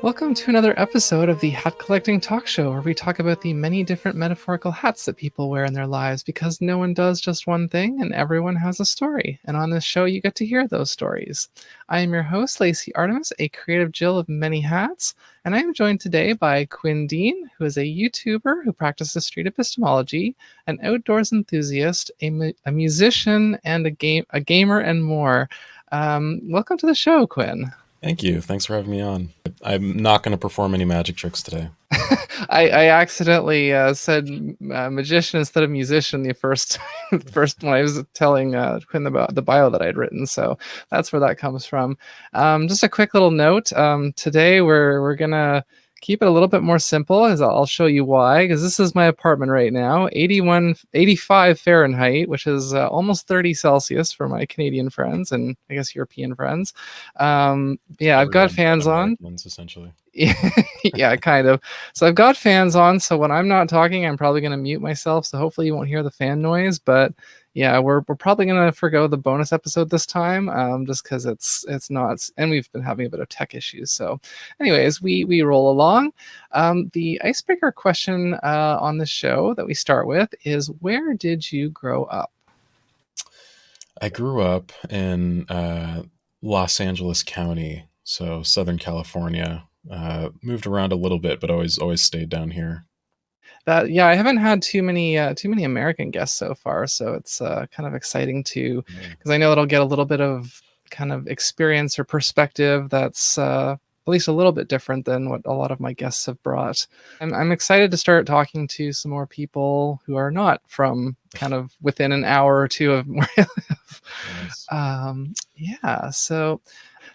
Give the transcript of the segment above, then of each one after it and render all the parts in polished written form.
Welcome to another episode of the Hat Collecting Talk Show, where we talk about the many different metaphorical hats that people wear in their lives because no one does just one thing and everyone has a story. And on this show, you get to hear those stories. I am your host, Lacey Artemis, a creative Jill of many hats, and I am joined today by Quinn Dean, who is a YouTuber who practices street epistemology, an outdoors enthusiast, a musician, and a gamer, and more. Welcome to the show, Quinn. Thank you. Thanks for having me on. I'm not going to perform any magic tricks today. I accidentally said magician instead of musician the first when I was telling Quinn about the bio that I'd written, so that's where that comes from. Just a quick little note. Today we're gonna keep it a little bit more simple, as I'll show you why, because this is my apartment right now, 85 Fahrenheit, which is almost 30 Celsius for my Canadian friends and I guess European friends. I've got fans on. Essentially. Yeah, kind of. So I've got fans on, so when I'm not talking, I'm probably going to mute myself, so hopefully you won't hear the fan noise. But yeah, we're probably going to forgo the bonus episode this time, just because it's not, and we've been having a bit of tech issues. So anyways, we roll along. The icebreaker question on the show that we start with is, where did you grow up? I grew up in Los Angeles County, so Southern California. Moved around a little bit, but always stayed down here. I haven't had too many American guests so far, so it's kind of exciting to, because I know it'll get a little bit of kind of experience or perspective that's at least a little bit different than what a lot of my guests have brought. I'm excited to start talking to some more people who are not from kind of within an hour or two of where I live. Nice. So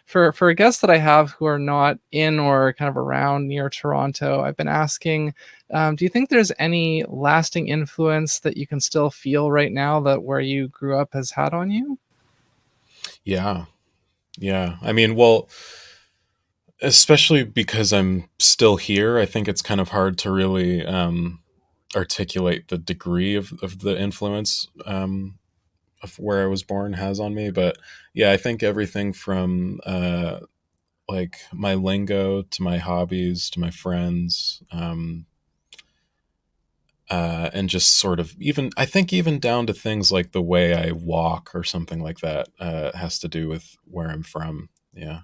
for a guest that I have who are not in or kind of around near Toronto, I've been asking, do you think there's any lasting influence that you can still feel right now that where you grew up has had on you? Yeah. I mean, well, especially because I'm still here, I think it's kind of hard to really articulate the degree of the influence of where I was born has on me. But yeah, I think everything from like my lingo to my hobbies to my friends, and just sort of I think even down to things like the way I walk or something like that has to do with where I'm from. Yeah.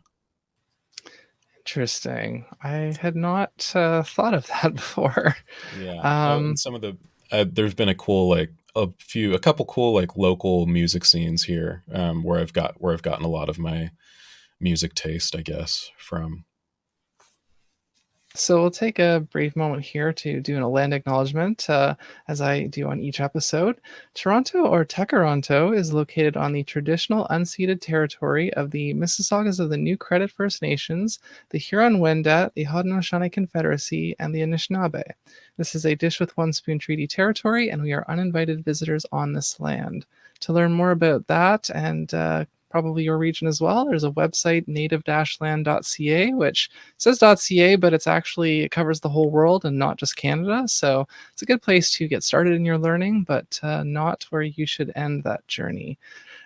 Interesting. I had not thought of that before. Yeah. And some of the there's been a couple cool like local music scenes here, where I've gotten a lot of my music taste, I guess, from. So we'll take a brief moment here to do a land acknowledgement, as I do on each episode. Toronto, or Tekaronto, is located on the traditional unceded territory of the Mississaugas of the New Credit First Nations, the Huron-Wendat, the Haudenosaunee Confederacy, and the Anishinaabe. This is a dish with one spoon treaty territory, and we are uninvited visitors on this land. To learn more about that and probably your region as well, there's a website, native-land.ca, which says .ca, but it covers the whole world and not just Canada. So it's a good place to get started in your learning, but not where you should end that journey.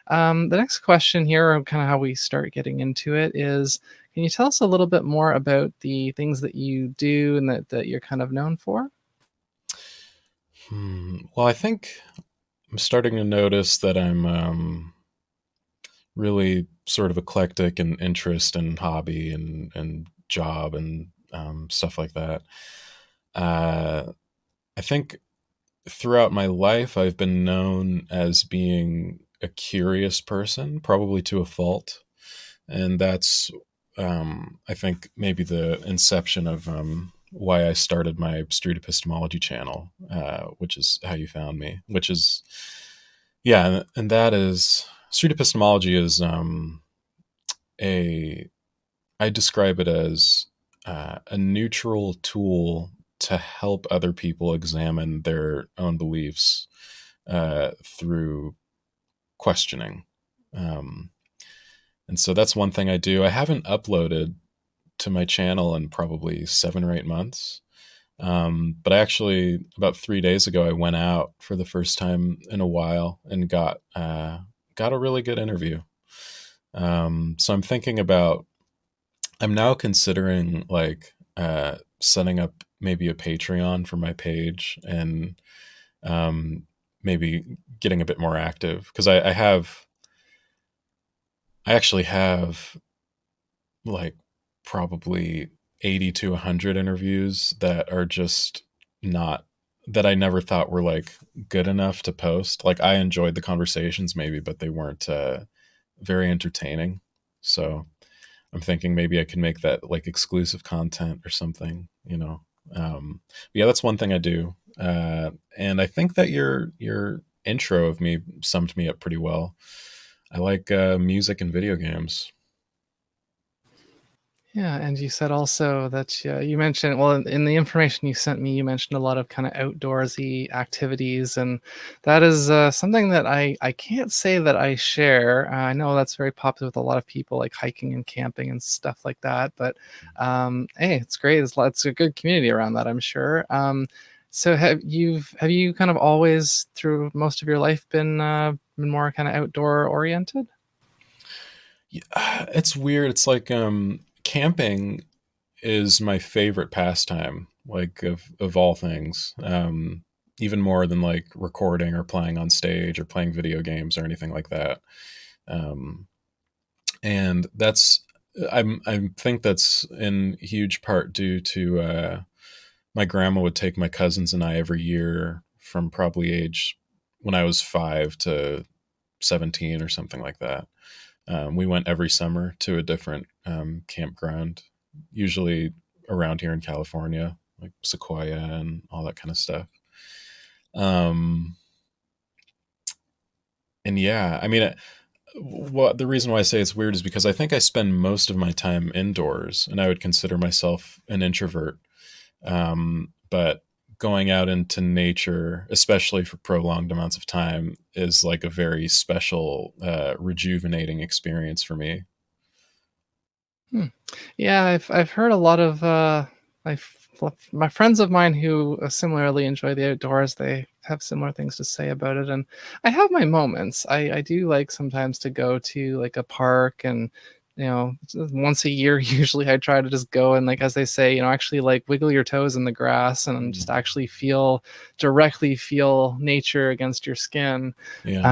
The next question here, or kind of how we start getting into it, is, can you tell us a little bit more about the things that you do and that you're kind of known for? Well, I think I'm starting to notice that I'm really sort of eclectic in interest and hobby and job and stuff like that. I think throughout my life, I've been known as being a curious person, probably to a fault. And that's, I think, maybe the inception of why I started my Street Epistemology channel, which is how you found me, which is, yeah, and that is, Street Epistemology is I describe it as a neutral tool to help other people examine their own beliefs through questioning. And so that's one thing I do. I haven't uploaded to my channel in probably 7 or 8 months. But I actually, about 3 days ago, I went out for the first time in a while and got a really good interview. So I'm thinking about I'm now considering like setting up maybe a Patreon for my page and um, maybe getting a bit more active because I actually have like probably 80 to 100 interviews that are just not that I never thought were like good enough to post. Like I enjoyed the conversations maybe, but they weren't very entertaining. So I'm thinking maybe I can make that like exclusive content or something, you know. Yeah, that's one thing I do. And I think that your intro of me summed me up pretty well. I like music and video games. Yeah, and you said also that you mentioned, well, in the information you sent me, you mentioned a lot of kind of outdoorsy activities, and that is something that I can't say that I share. I know that's very popular with a lot of people, like hiking and camping and stuff like that. But hey, it's great. It's a good community around that, I'm sure. So have you kind of always through most of your life been more kind of outdoor oriented? Yeah, it's weird. It's like camping is my favorite pastime, like of all things. Even more than like recording or playing on stage or playing video games or anything like that. Um, and that's I think that's in huge part due to my grandma would take my cousins and I every year from probably age when I was 5 to 17 or something like that. We went every summer to a different campground, usually around here in California, like Sequoia and all that kind of stuff. Um, and yeah, I mean, what the reason why I say it's weird is because I think I spend most of my time indoors, and I would consider myself an introvert. But going out into nature, especially for prolonged amounts of time, is like a very special, rejuvenating experience for me. Hmm. Yeah, I've heard a lot of my friends of mine who similarly enjoy the outdoors. They have similar things to say about it, and I have my moments. I do like sometimes to go to like a park, and once a year usually I try to just go and, like, as they say, actually like wiggle your toes in the grass and just Mm. actually directly feel nature against your skin. Yeah.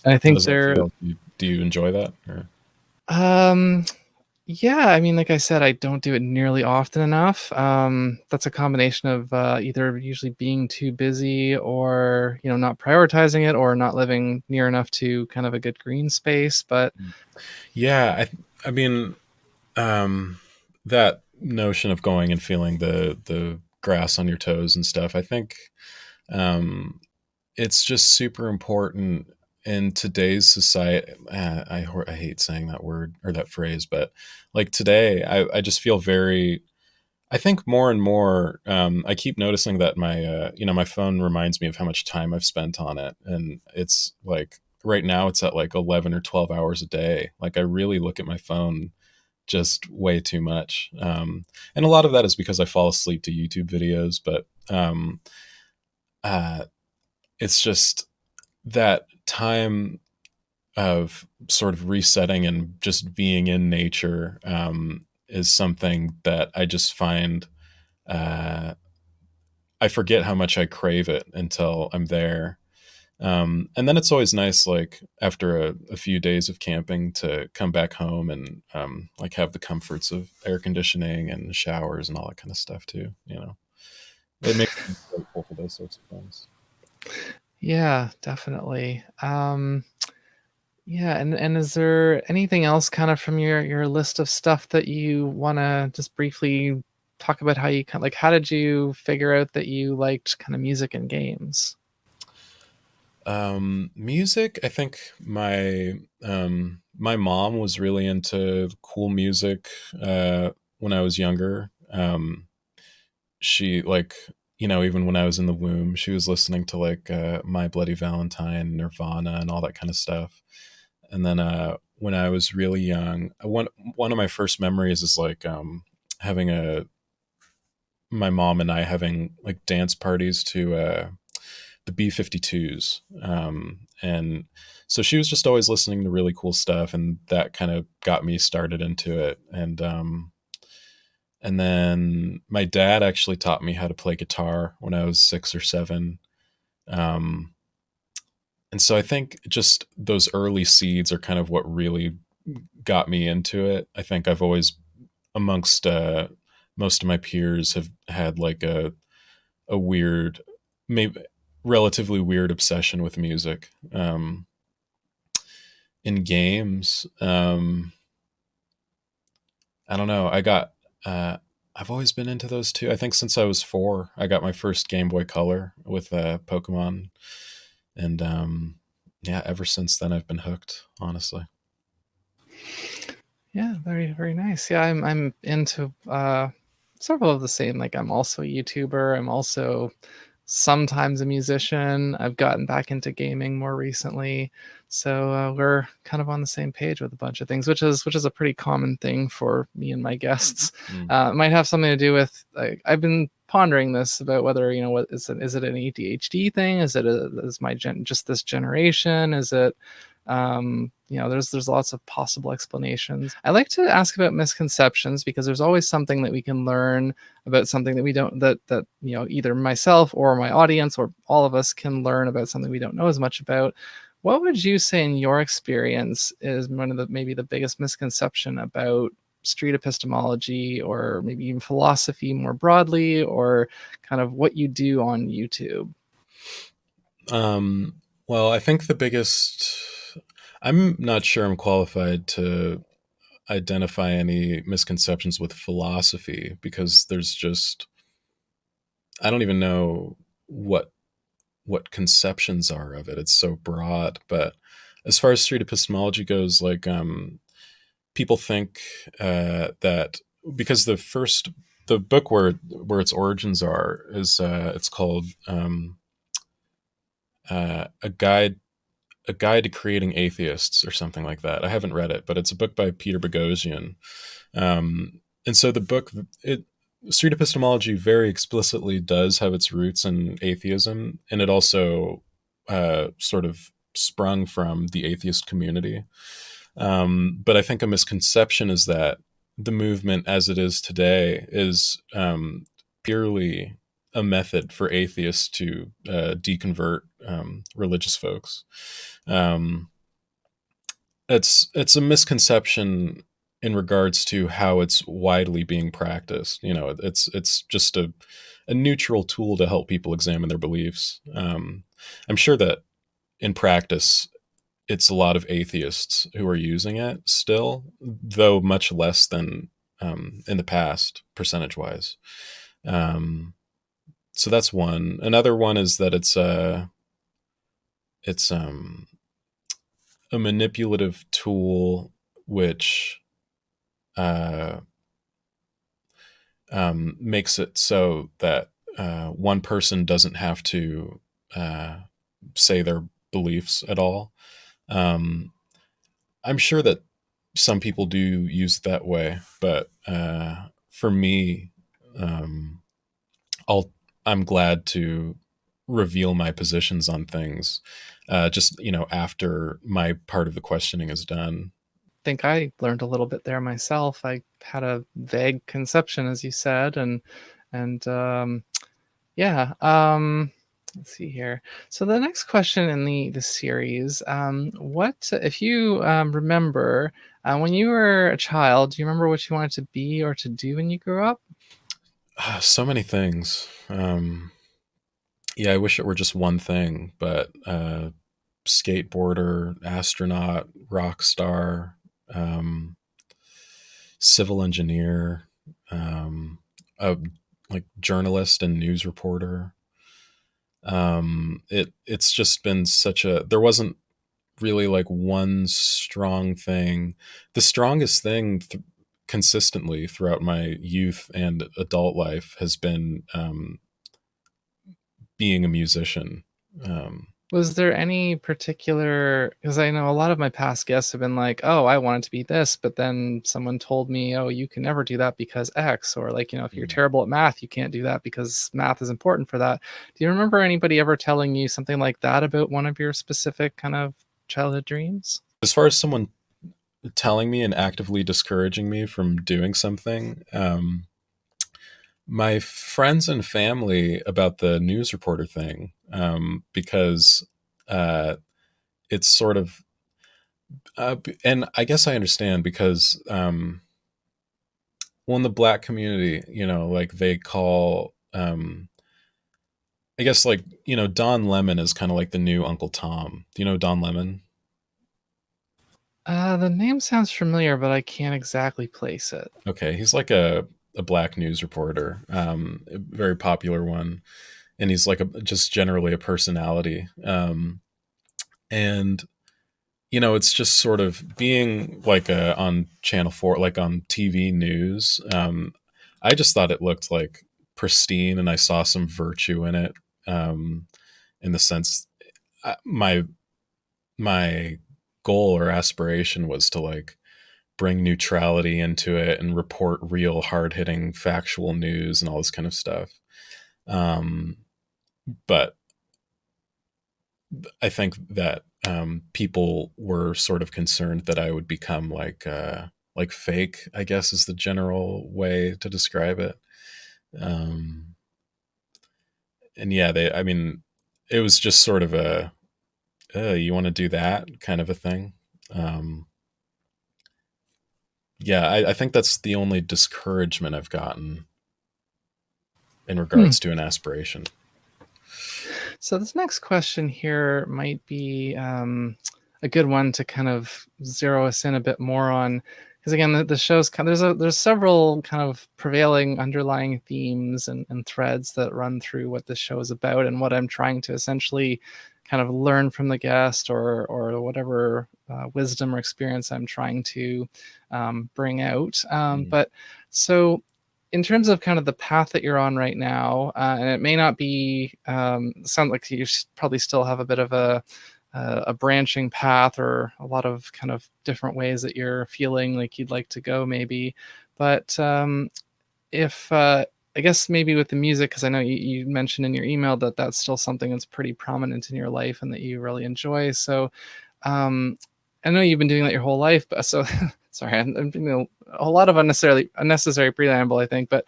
I How think does that they're feel? Do you enjoy that? Or um Yeah, I mean, like I said, I don't do it nearly often enough. That's a combination of either usually being too busy or, not prioritizing it or not living near enough to kind of a good green space. But yeah, I mean, um, that notion of going and feeling the grass on your toes and stuff. I think um, it's just super important in today's society. I hate saying that word or that phrase, but like today, I just feel very. I think more and more, I keep noticing that my phone reminds me of how much time I've spent on it, and it's like right now it's at like 11 or 12 hours a day. Like I really look at my phone just way too much, and a lot of that is because I fall asleep to YouTube videos. But uh, it's just that time of sort of resetting and just being in nature is something that I just find. Uh, I forget how much I crave it until I'm there. And then it's always nice, like after a few days of camping, to come back home and like have the comforts of air conditioning and showers and all that kind of stuff too. It makes me grateful for those sorts of things. yeah, definitely. Yeah, and is there anything else kind of from your list of stuff that you want to just briefly talk about how you kind like how did you figure out that you liked kind of music and games? Music. I think my mom was really into cool music when I was younger. She like even when I was in the womb, she was listening to like My Bloody Valentine, Nirvana, and all that kind of stuff. And then when I was really young, one of my first memories is like having a my mom and I having like dance parties to the B-52s. And so she was just always listening to really cool stuff, and that kind of got me started into it. And And then my dad actually taught me how to play guitar when I was 6 or 7. Um, and so I think just those early seeds are kind of what really got me into it. I think I've always, amongst most of my peers, have had like a weird, maybe relatively weird obsession with music. In games, I don't know. Uh, I've always been into those too. I think since I was 4, I got my first Game Boy Color with Pokemon, and yeah, ever since then I've been hooked. Honestly. Yeah, very very nice. Yeah, I'm into several of the same. Like I'm also a YouTuber. I'm also sometimes a musician. I've gotten back into gaming more recently, so we're kind of on the same page with a bunch of things, which is a pretty common thing for me and my guests. Mm. It might have something to do with like, I've been pondering this about whether what is it an ADHD thing? Is my just this generation? Is it there's lots of possible explanations. I like to ask about misconceptions because there's always something that we can learn about something that we don't that either myself or my audience or all of us can learn about something we don't know as much about. What would you say in your experience is one of the maybe the biggest misconception about street epistemology or maybe even philosophy more broadly, or kind of what you do on YouTube? Well, I think the biggest. I'm not sure I'm qualified to identify any misconceptions with philosophy because there's just I don't even know what conceptions are of it. It's so broad. But as far as street epistemology goes, like people think that because the book where its origins are is it's called a guide to creating atheists or something like that. I haven't read it, but it's a book by Peter Boghossian. And so the book, Street Epistemology very explicitly does have its roots in atheism, and it also sort of sprung from the atheist community. But I think a misconception is that the movement as it is today is purely a method for atheists to deconvert religious folks. Um, it's a misconception in regards to how it's widely being practiced. It's just a neutral tool to help people examine their beliefs. I'm sure that in practice, it's a lot of atheists who are using it still, though much less than in the past, percentage wise. So that's one. Another one is that it's a manipulative tool which uh, makes it so that one person doesn't have to say their beliefs at all. Um, I'm sure that some people do use it that way, but for me, um, I'll I'm glad to reveal my positions on things, just after my part of the questioning is done. Think I learned a little bit there myself. I had a vague conception, as you said, and yeah. Let's see here. So the next question in the series, what if you remember when you were a child? Do you remember what you wanted to be or to do when you grew up? So many things. Yeah, I wish it were just one thing, but skateboarder, astronaut, rock star, um, civil engineer, a like journalist and news reporter. It's just been such a there wasn't really like one strong thing. The strongest thing consistently throughout my youth and adult life has been being a musician. Um, Was there any particular, because I know a lot of my past guests have been like, oh, I wanted to be this, but then someone told me, oh, you can never do that because X, or like, if you're terrible at math, you can't do that because math is important for that. Do you remember anybody ever telling you something like that about one of your specific kind of childhood dreams? as far as someone telling me and actively discouraging me from doing something, my friends and family about the news reporter thing, because uh, it's sort of, and I guess I understand because, well, in the Black community, like they call, I guess, like, Don Lemon is kind of like the new Uncle Tom. Do you know Don Lemon? The name sounds familiar, but I can't exactly place it. Okay, he's like a Black news reporter, a very popular one, and he's like just generally a personality. And it's just sort of being like on Channel 4, like on TV news. I just thought it looked like pristine, and I saw some virtue in it. In the sense, my goal or aspiration was to like bring neutrality into it and report real hard hitting factual news and all this kind of stuff. Um, but I think that people were sort of concerned that I would become like fake, I guess is the general way to describe it. Um, and yeah, I mean, it was just sort of you want to do that kind of a thing. Um, yeah, I think that's the only discouragement I've gotten in Hmm. regards to an aspiration. So this next question here might be a good one to kind of zero us in a bit more on, because again, the show's kind of, there's several kind of prevailing underlying themes and threads that run through what the show is about and what I'm trying to essentially kind of learn from the guest, or whatever wisdom or experience I'm trying to bring out. Mm. But so in terms of kind of the path that you're on right now, and it may not be sound like you probably still have a bit of a branching path, or a lot of kind of different ways that you're feeling like you'd like to go, maybe. But if I guess maybe with the music, because I know you mentioned in your email that that's still something that's pretty prominent in your life and that you really enjoy. So um, I know you've been doing that your whole life, but so sorry, I'm doing a lot of unnecessary preamble, I think. But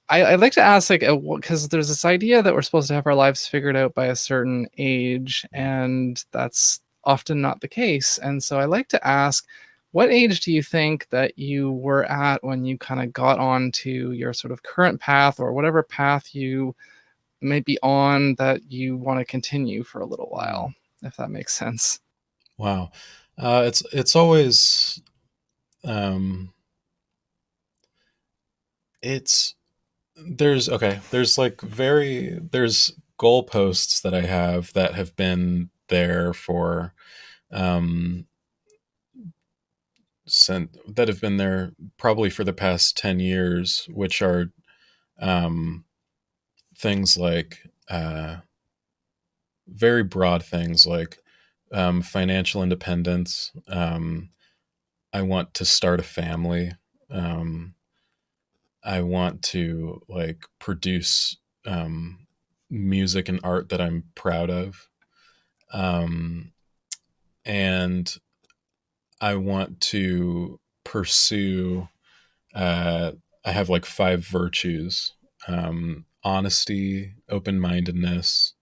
I'd like to ask, like, because there's this idea that we're supposed to have our lives figured out by a certain age, and that's often not the case. And so I like to ask, what age do you think that you were at when you kind of got on to your sort of current path, or whatever path you may be on that you want to continue for a little Mm. while, if that makes sense? Wow. It's always, um, it's there's goalposts that I have that have been there for, um that have been there probably for the past 10 years, which are, um things like, very broad things like, financial independence. I want to start a family. Um, I want to like produce, um, music and art that I'm proud of. Um, and I want to pursue, uh, I have like five virtues: honesty, open mindedness,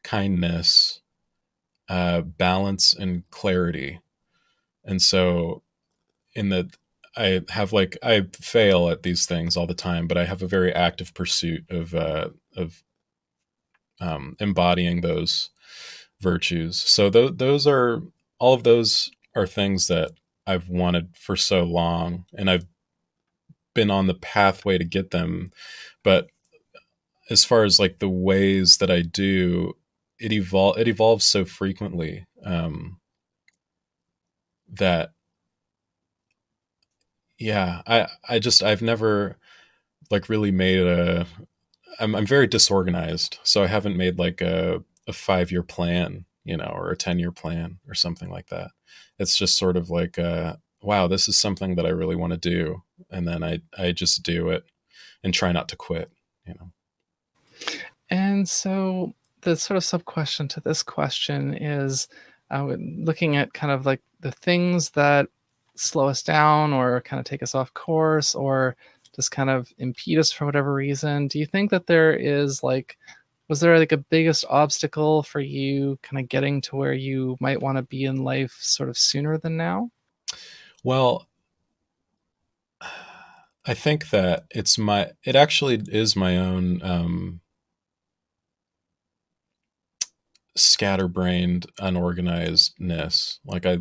kindness, balance, and clarity. And so, in the I fail at these things all the time, but I have a very active pursuit of embodying those virtues. So those are all of those are things that I've wanted for so long, and I've been on the pathway to get them. But as far as like the ways that I do, it evolves so frequently, that yeah, I've never like really made I'm very disorganized, so I haven't made like a 5 year plan, or a 10 year plan or something like that. It's just sort of like, wow, this is something that I really want to do, and then I just do it and try not to quit. You know. And so the sort of sub question to this question is, looking at kind of like the things that slow us down or kind of take us off course, or just kind of impede us for whatever reason. Do you think that there is like, was there like a biggest obstacle for you kind of getting to where you might want to be in life sort of sooner than now? Well, I think that it actually is my own scatterbrained unorganizedness. Like I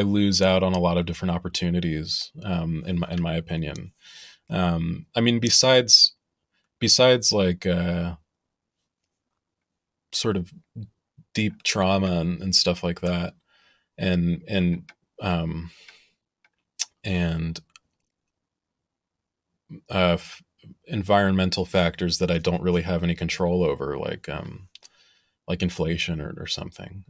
lose out on a lot of different opportunities, in my opinion. I mean, besides like sort of deep trauma and stuff like that, and um, and uh, environmental factors that I don't really have any control over, like inflation or something.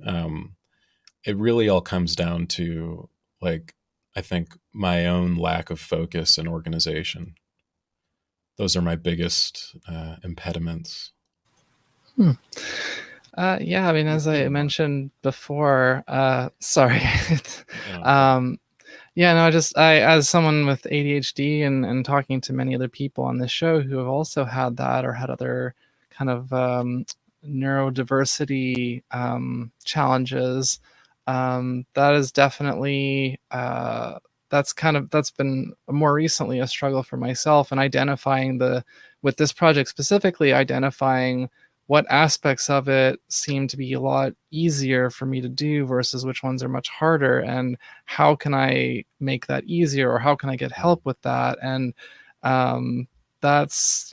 It really all comes down to, like, I think my own lack of focus and organization. Those are my biggest impediments. Hmm. Yeah, I mean, as I mentioned before, sorry. Yeah. um, yeah, no, I, as someone with ADHD and talking to many other people on this show who have also had that or had other kind of neurodiversity challenges, that is definitely, that's been more recently a struggle for myself, and identifying with this project specifically, identifying what aspects of it seem to be a lot easier for me to do versus which ones are much harder, and how can I make that easier, or how can I get help with that. And um, that's,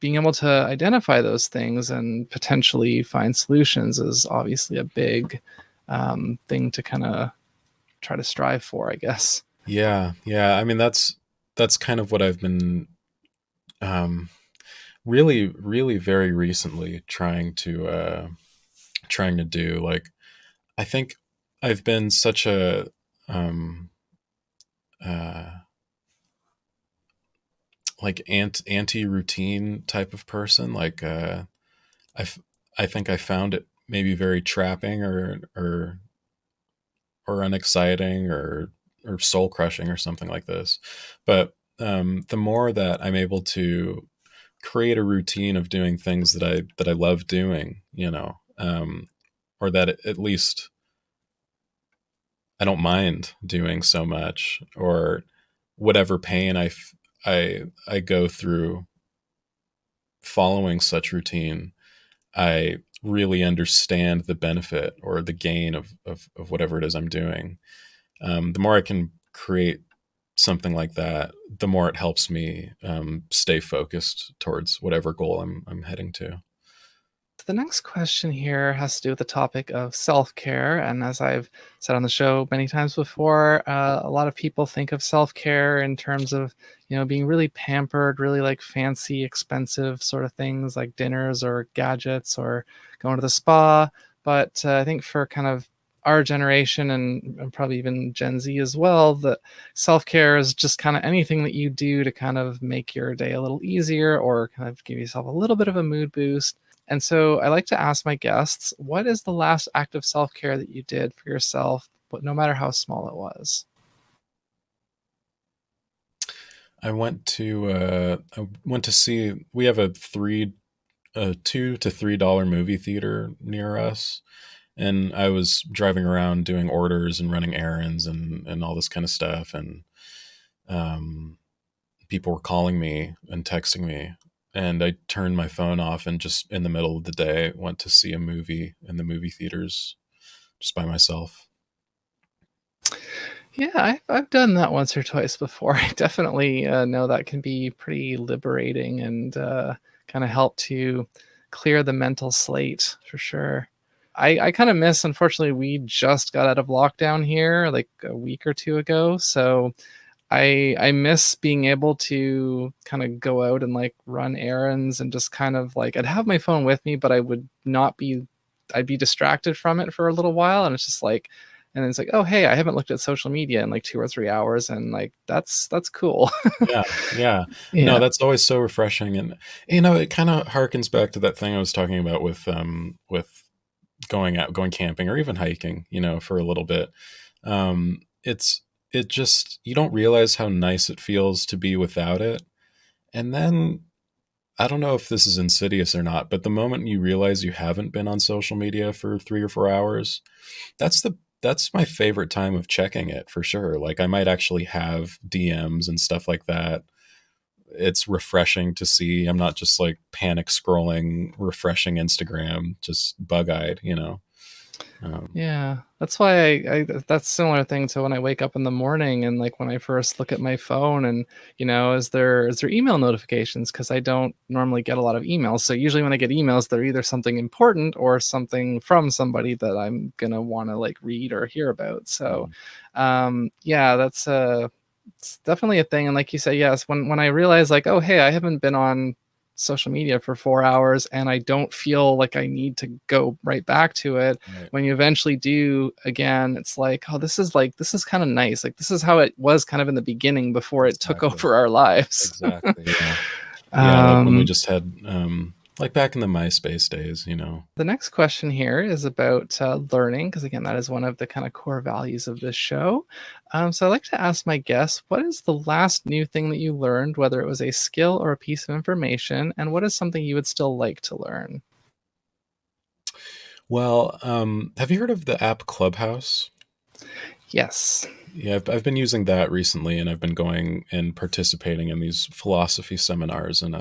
being able to identify those things and potentially find solutions is obviously a big thing to kind of try to strive for, I guess. Yeah, yeah. I mean, that's kind of what I've been um, really, really very recently trying to do. Like, I think I've been such a um, uh, like anti routine type of person. Like, I I think I found it maybe very trapping or unexciting or soul crushing or something like this. But the more that I'm able to create a routine of doing things that I love doing, or that at least I don't mind doing so much, or whatever pain I go through following such routine, I really understand the benefit or the gain of whatever it is I'm doing. The more I can create something like that, the more it helps me stay focused towards whatever goal I'm heading to. The next question here has to do with the topic of self care. And as I've said on the show many times before, a lot of people think of self care in terms of, being really pampered, really like fancy, expensive sort of things like dinners or gadgets or going to the spa. But I think for kind of our generation and probably even Gen Z as well, that self care is just kind of anything that you do to kind of make your day a little easier or kind of give yourself a little bit of a mood boost. And so I like to ask my guests, what is the last act of self care that you did for yourself, but no matter how small it was? I went to see. We have a $2 to $3 movie theater near us, and I was driving around doing orders and running errands and all this kind of stuff, and um, people were calling me and texting me, and I turned my phone off and just in the middle of the day went to see a movie in the movie theaters just by myself. Yeah, I've done that once or twice before. I definitely know that can be pretty liberating and kind of help to clear the mental slate for sure. I kind of miss, unfortunately, we just got out of lockdown here like a week or two ago. So I miss being able to kind of go out and like run errands and just kind of like I'd have my phone with me, but I would not be I'd be distracted from it for a little while. And it's just like, and it's like, oh hey, I haven't looked at social media in like 2 or 3 hours, and like that's cool. Yeah, yeah. No, Yeah. that's always so refreshing, and it kind of harkens back to that thing I was talking about with going camping or even hiking, for a little bit. It's it just, you don't realize how nice it feels to be without it And then I don't know if this is insidious or not, but the moment you realize you haven't been on social media for 3 or 4 hours, that's my favorite time of checking it for sure. Like I might actually have DMs and stuff like that. It's refreshing to see. I'm not just like panic scrolling, refreshing Instagram, just bug eyed, you know? Yeah, that's why that's similar thing to when I wake up in the morning and like when I first look at my phone and is there email notifications because I don't normally get a lot of emails. So usually when I get emails, they're either something important or something from somebody that I'm gonna want to like read or hear about. So, yeah, that's it's definitely a thing. And like you say, yes, when I realize like, oh hey, I haven't been on social media for 4 hours and I don't feel like I need to go right back to it. Right. When you eventually do again, it's like, oh, this is kind of nice. Like this is how it was kind of in the beginning before it took Exactly. over our lives. Exactly. Yeah. Yeah. Like when we just had, like back in the MySpace days, you know. The next question here is about learning, because again, that is one of the kind of core values of this show. So I'd like to ask my guests, what is the last new thing that you learned, whether it was a skill or a piece of information, and what is something you would still like to learn? Well, have you heard of the app Clubhouse? Yes. Yeah, I've been using that recently, and I've been going and participating in these philosophy seminars, and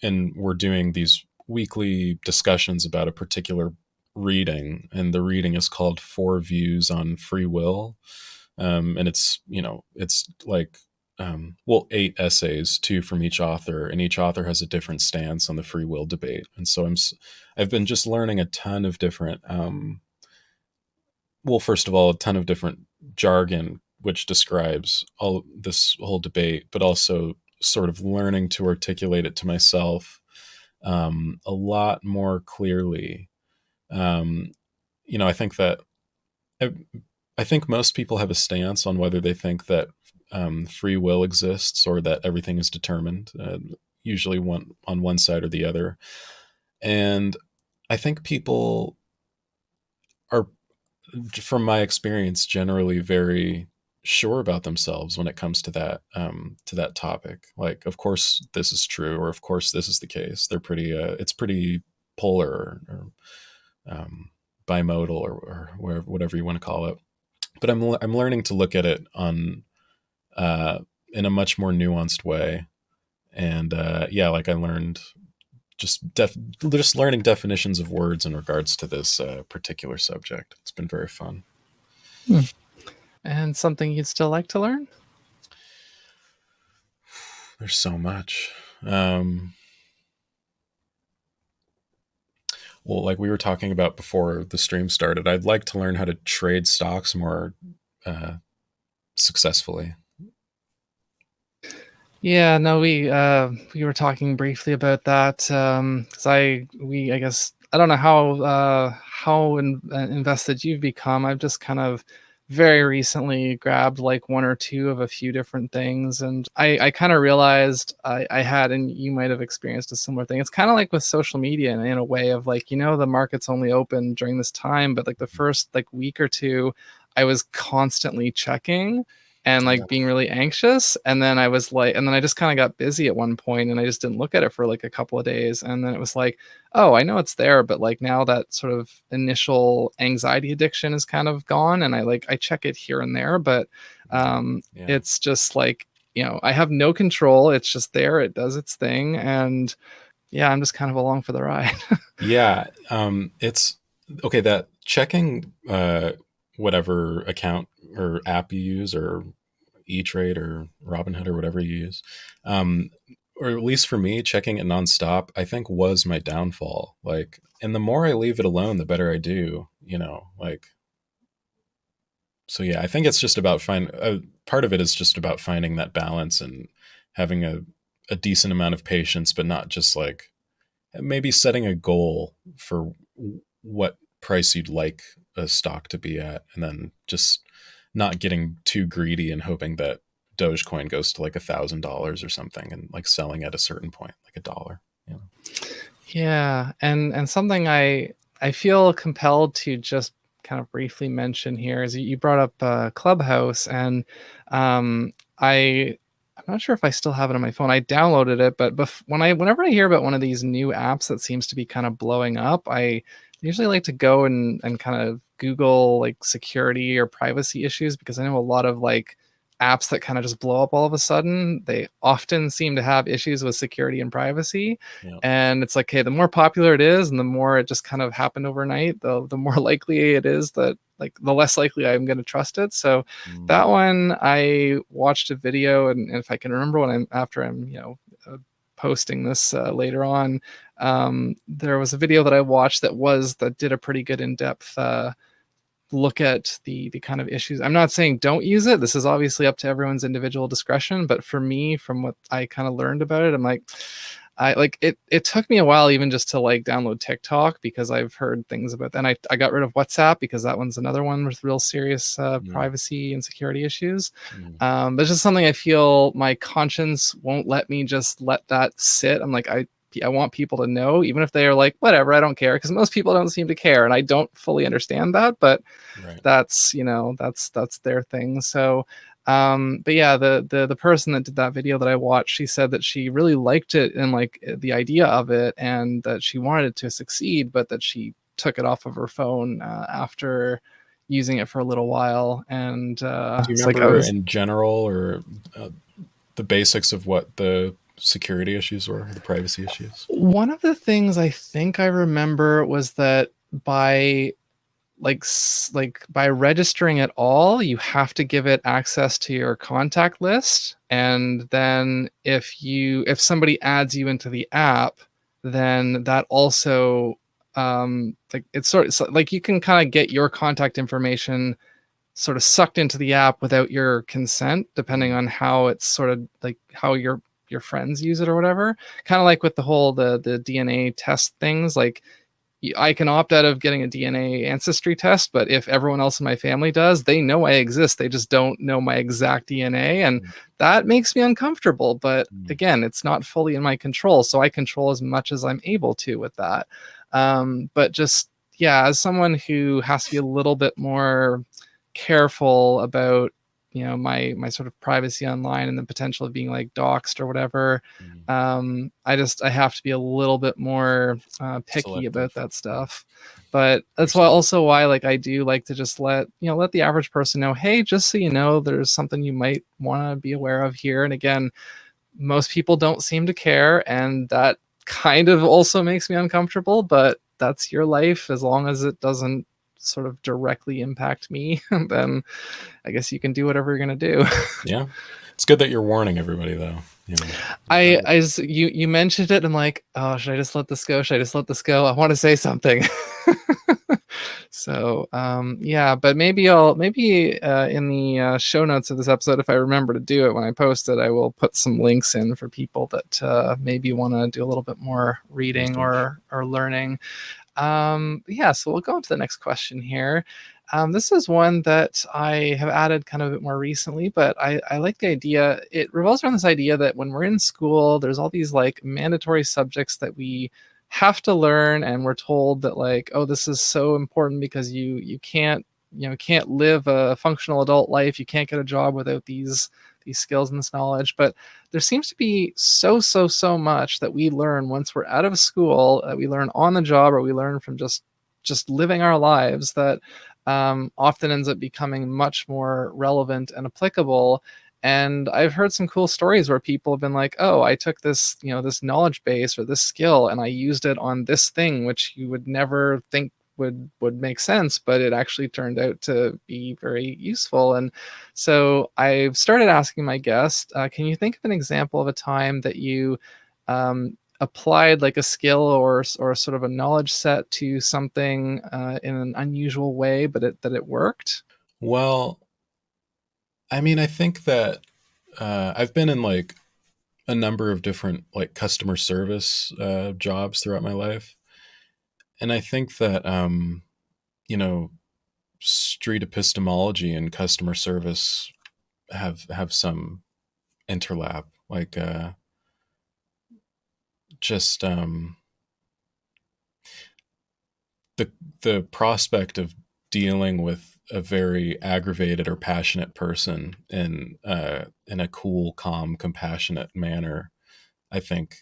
and we're doing these weekly discussions about a particular reading, and the reading is called Four Views on Free Will, and it's like well, 8 essays, two from each author, and each author has a different stance on the free will debate, and so I've been just learning a ton of different well, first of all, a ton of different jargon which describes all this whole debate, but also sort of learning to articulate it to myself a lot more clearly. Um, I think that I, I think most people have a stance on whether they think that free will exists or that everything is determined, usually one on one side or the other. And I think people are, from my experience, generally very sure about themselves when it comes to that topic. Like, of course this is true, or of course this is the case. They're pretty. It's pretty polar or bimodal or whatever you want to call it. But I'm learning to look at it on uh, in a much more nuanced way. And yeah, like I learned just learning definitions of words in regards to this particular subject. It's been very fun. Hmm. And something you'd still like to learn? There's so much. Well, like we were talking about before the stream started, I'd like to learn how to trade stocks more uh, successfully. Yeah, no, we were talking briefly about that, 'cause I guess I don't know how invested you've become. I've just kind of very recently grabbed like one or two of a few different things, and I kind of realized I had, and you might have experienced a similar thing. It's kind of like with social media in a way of like, the market's only open during this time, but like the first like week or two, I was constantly checking and Yeah. like being really anxious, and then I just kind of got busy at one point and I just didn't look at it for like a couple of days, and then it was like, oh, I know it's there, but like now that sort of initial anxiety addiction is kind of gone, and I check it here and there, but Yeah. it's just like, I have no control. It's just there, it does its thing, and yeah, I'm just kind of along for the ride. Yeah. It's okay that checking whatever account or app you use, or E-Trade or Robinhood or whatever you use, um, or at least for me, checking it nonstop, I think was my downfall. Like, and the more I leave it alone, the better I do, like, so yeah, I think it's just about part of it is just about finding that balance and having a decent amount of patience, but not just like maybe setting a goal for what price you'd like a stock to be at, and then just not getting too greedy and hoping that Dogecoin goes to like $1,000 or something, and like selling at a certain point, like $1. Yeah, and something I feel compelled to just kind of briefly mention here is you brought up Clubhouse, and um, I I'm not sure if I still have it on my phone. I downloaded it, but whenever I hear about one of these new apps that seems to be kind of blowing up, I usually like to go and kind of Google like security or privacy issues, because I know a lot of like apps that kind of just blow up all of a sudden, they often seem to have issues with security and privacy. Yeah. And it's like, okay, the more popular it is and the more it just kind of happened overnight, the more likely it is that, like, the less likely I'm going to trust it. So Mm. that one, I watched a video, and if I can remember when I'm posting this later on, there was a video that I watched that did a pretty good in-depth look at the kind of issues. I'm not saying don't use it. This is obviously up to everyone's individual discretion. But for me, from what I kind of learned about it, I'm like, I like it. It took me a while even just to like download TikTok, because I've heard things about that. And I got rid of WhatsApp because that one's another one with real serious Mm. privacy and security issues. Mm. But it's just something I feel my conscience won't let me just let that sit. I'm like, I want people to know, even if they are like, whatever, I don't care, because most people don't seem to care, and I don't fully understand that, but Right. that's their thing. So but yeah, the person that did that video that I watched, she said that she really liked it and like the idea of it, and that she wanted it to succeed, but that she took it off of her phone after using it for a little while. And Do you it's like I remember was in general, or the basics of what the security issues were, the privacy issues? one of the things I think I remember was that by by registering at all, you have to give it access to your contact list. And then if somebody adds you into the app, then that also like it's sort of so, like you can kind of get your contact information sort of sucked into the app without your consent, depending Mm. on how it's sort of like how your friends use it or whatever. Kind of like with the whole the DNA test things, like I can opt out of getting a DNA ancestry test, but if everyone else in my family does, they know I exist. They just don't know my exact DNA. And Mm. that makes me uncomfortable. But Mm. again, it's not fully in my control. So I control as much as I'm able to with that. But just, yeah, as someone who has to be a little bit more careful about my sort of privacy online and the potential of being like doxxed or whatever, Mm. I have to be a little bit more picky Selective. about that Yeah. stuff. But that's why Understand. also why like I do like to just let the average person know, hey, just so you know, there's something you might want to be aware of here. And again, most people don't seem to care, and that kind of also makes me uncomfortable, but that's your life. As long as it doesn't sort of directly impact me, then I guess you can do whatever you're going to do. Yeah. It's good that you're warning everybody, though. You know. You mentioned it, and I'm like, oh, should I just let this go? Should I just let this go? I want to say something. So yeah, but maybe in the show notes of this episode, if I remember to do it when I post it, I will put some links in for people that maybe want to do a little bit more reading Research. or learning. Yeah, so we'll go into the next question here. This is one that I have added kind of a bit more recently, but I like the idea. It revolves around this idea that when we're in school, there's all these like mandatory subjects that we have to learn, and we're told that like, oh, this is so important because you can't live a functional adult life. You can't get a job without these skills and this knowledge. But there seems to be so much that we learn once we're out of school, that we learn on the job, or we learn from just living our lives, that often ends up becoming much more relevant and applicable. And I've heard some cool stories where people have been like, oh, I took this knowledge base or this skill and I used it on this thing, which you would never think would make sense, but it actually turned out to be very useful. And so I've started asking my guest, can you think of an example of a time that you applied like a skill or sort of a knowledge set to something in an unusual way, but that it worked? Well, I mean, I think that I've been in like a number of different like customer service jobs throughout my life, and I think that you know, street epistemology and customer service have some interlap. Like just the the prospect of dealing with a very aggravated or passionate person in a cool, calm, compassionate manner, I think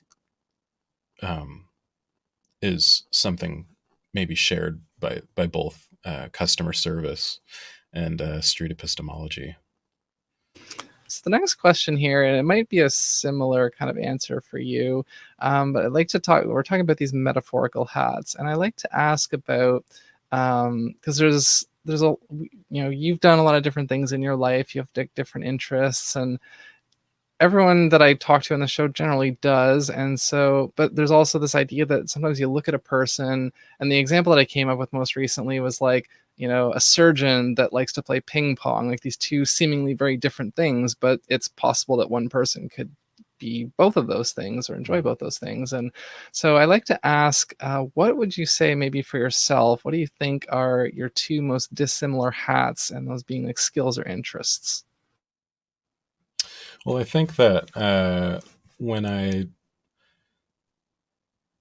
um, is something maybe shared by both customer service and street epistemology. So the next question here, and it might be a similar kind of answer for you, but I'd like to talk. We're talking about these metaphorical hats, and I like to ask about because there's a you've done a lot of different things in your life. You have different interests, and everyone that I talk to on the show generally does. And so, but there's also this idea that sometimes you look at a person, and the example that I came up with most recently was like, a surgeon that likes to play ping pong, like these two seemingly very different things, but it's possible that one person could be both of those things or enjoy both those things. And so I like to ask, what would you say maybe for yourself? What do you think are your two most dissimilar hats, and those being like skills or interests? Well, I think that when I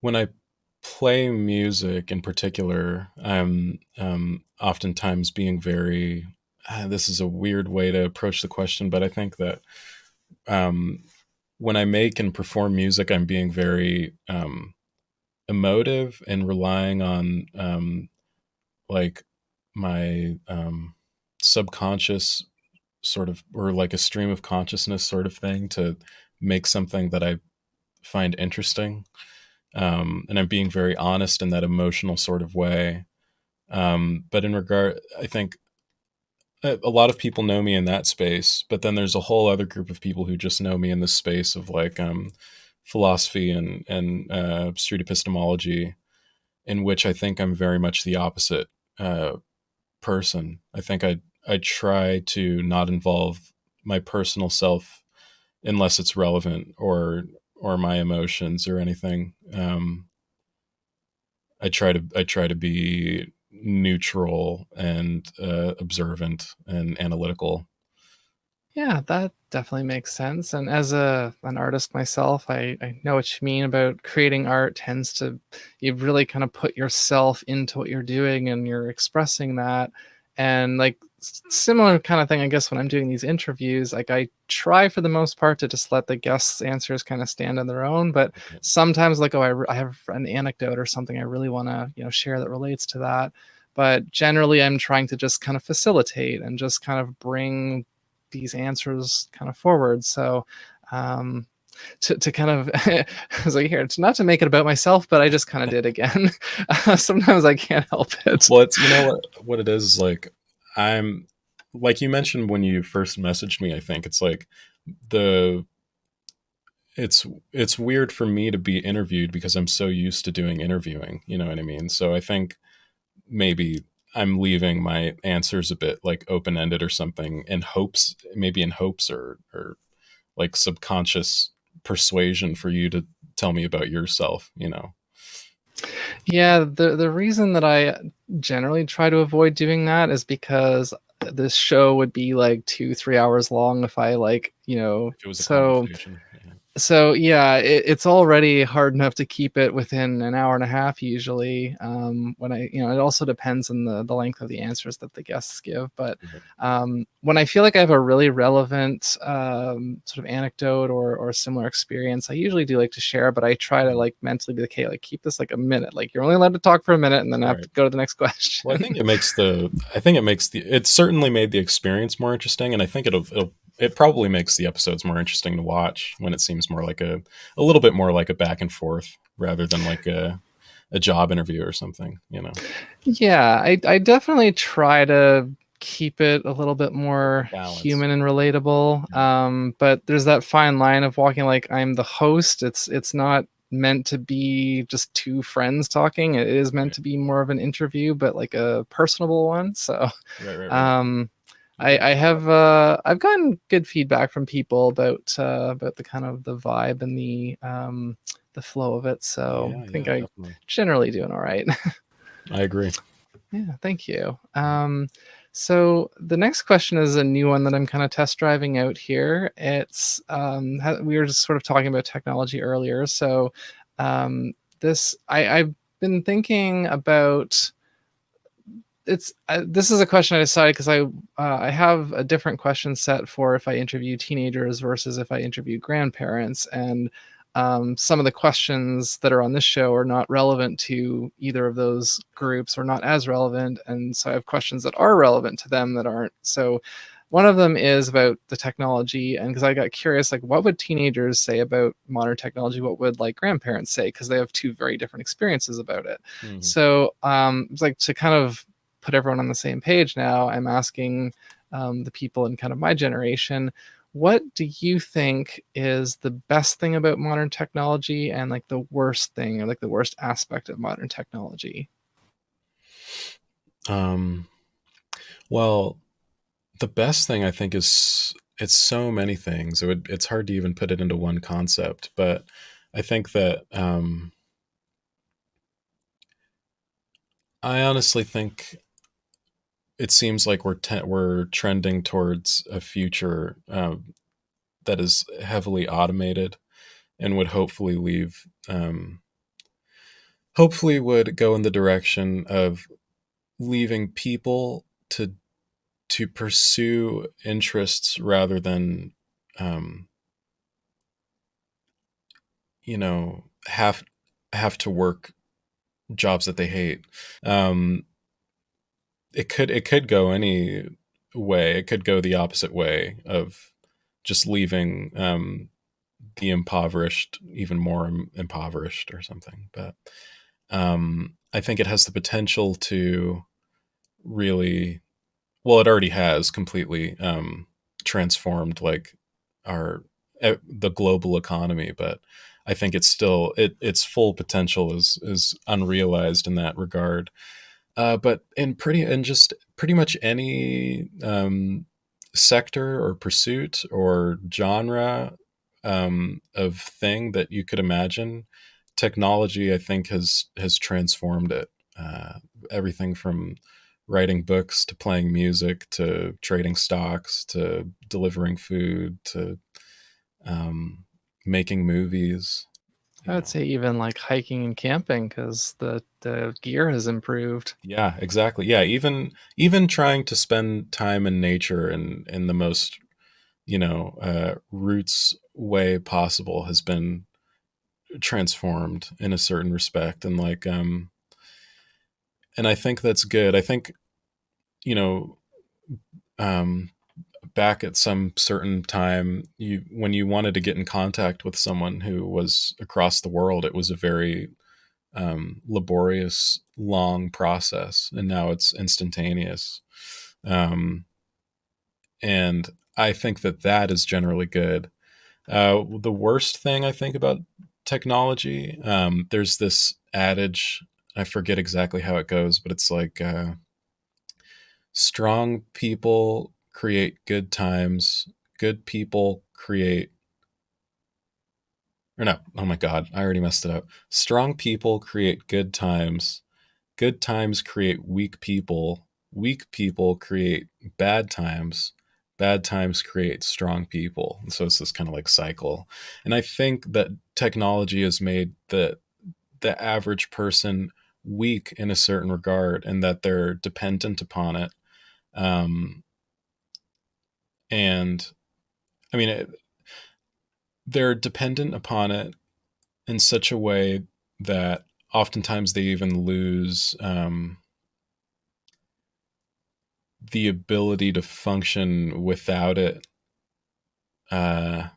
when I play music in particular, I'm oftentimes being very. This is a weird way to approach the question, but I think that um, when I make and perform music, I'm being very emotive and relying on like my subconscious sort of, or like a stream of consciousness sort of thing, to make something that I find interesting. And I'm being very honest in that emotional sort of way. But in regard, I think a lot of people know me in that space, but then there's a whole other group of people who just know me in the space of like philosophy and street epistemology, in which I think I'm very much the opposite person. I think I try to not involve my personal self unless it's relevant, or my emotions or anything. I try to be neutral and observant and analytical. Yeah, that definitely makes sense. And as an artist myself, I know what you mean about creating art tends to you really kind of put yourself into what you're doing and you're expressing that. And like similar kind of thing, I guess when I'm doing these interviews, like I try for the most part to just let the guests' answers kind of stand on their own. But sometimes like, oh, I have an anecdote or something I really want to, share that relates to that. But generally, I'm trying to just kind of facilitate and just kind of bring these answers kind of forward. So um to kind of I was like, here, it's not to make it about myself, but I just kind of did again. Sometimes I can't help it. Well, it's, what it is like. I'm like you mentioned when you first messaged me. I think it's like the it's weird for me to be interviewed because I'm so used to doing interviewing. You know what I mean? So I think maybe I'm leaving my answers a bit like open ended or something, in hopes, maybe in hopes, or like subconscious persuasion for you to tell me about yourself. Yeah, the reason that I generally try to avoid doing that is because this show would be like 2-3 hours long if I like, If it was a so conversation. Yeah. So yeah, it's already hard enough to keep it within an hour and a half usually. When it also depends on the length of the answers that the guests give. But Mhm. when I feel like I have a really relevant sort of anecdote or similar experience, I usually do like to share. But I try to like mentally be like, hey, like keep this like a minute. Like you're only allowed to talk for a minute, and then I have Right. to go to the next question. Well, it certainly made the experience more interesting, and I think it probably makes the episodes more interesting to watch when it seems more like a little bit more like a back and forth rather than like a job interview or something. Yeah, I definitely try to keep it a little bit more Balance. human and relatable. But there's that fine line of walking like I'm the host. It's not meant to be just two friends talking. It is meant Right. to be more of an interview, but like a personable one. So Right. um Okay. I've gotten good feedback from people about the kind of the vibe and the flow of it. So I think Yeah, I definitely. generally doing all right. I agree. Yeah, thank you. So the next question is a new one that I'm kind of test driving out here. It's we were just sort of talking about technology earlier. So this I've been thinking about it's this is a question I decided because I have a different question set for if I interview teenagers versus if I interview grandparents, and some of the questions that are on this show are not relevant to either of those groups or not as relevant, and so I have questions that are relevant to them that aren't. So one of them is about the technology, and because I got curious, like what would teenagers say about modern technology? What would like grandparents say? Because they have two very different experiences about it. Mhm. So it's like to kind of put everyone on the same page now, I'm asking the people in kind of my generation, what do you think is the best thing about modern technology and like the worst thing or like the worst aspect of modern technology? Um, well, the best thing I think is it's so many things. It's hard to even put it into one concept, but I think that I honestly think it seems like we're trending towards a future that is heavily automated and would hopefully would go in the direction of leaving people to pursue interests rather than um, you know have to work jobs that they hate. Um, it could go any way. It could go the opposite way of just leaving the impoverished even more impoverished or something. But I think it has the potential to really, well, it already has completely transformed like our the global economy. But I think it's still its full potential is unrealized in that regard. But in just pretty much any sector or pursuit or genre of thing that you could imagine, technology I think has transformed it. Everything from writing books to playing music to trading stocks to delivering food to um, making movies. I You would know, say even like hiking and camping because the gear has improved. yeah, exactly. Yeah, even trying to spend time in nature in the most roots way possible has been transformed in a certain respect, and and I think that's good. I think you know um, back at some certain time, you when you wanted to get in contact with someone who was across the world, it was a very laborious, long process, and now it's instantaneous. Um, and I think that is generally good. The worst thing I think about technology, there's this adage, I forget exactly how it goes, but it's like strong people create good times, good people create, or no, oh my God, I already messed it up. Strong people create good times create weak people create bad times, bad times create strong people. And so it's this kind of like cycle. And I think that technology has made the average person weak in a certain regard, and that they're dependent upon it. Um, and I mean, they're dependent upon it in such a way that oftentimes they even lose the ability to function without it. Uh,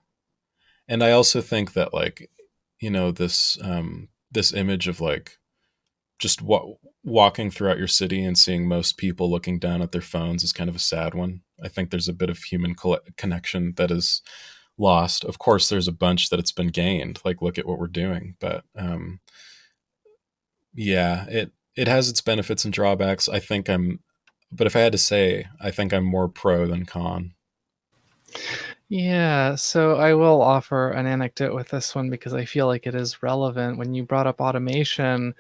and I also think that like, this image of like just walking throughout your city and seeing most people looking down at their phones is kind of a sad one. I think there's a bit of human connection that is lost. Of course, there's a bunch that it's been gained. Like, look at what we're doing. But yeah, it has its benefits and drawbacks. But if I had to say, I think I'm more pro than con. Yeah, so I will offer an anecdote with this one because I feel like it is relevant. When you brought up automation,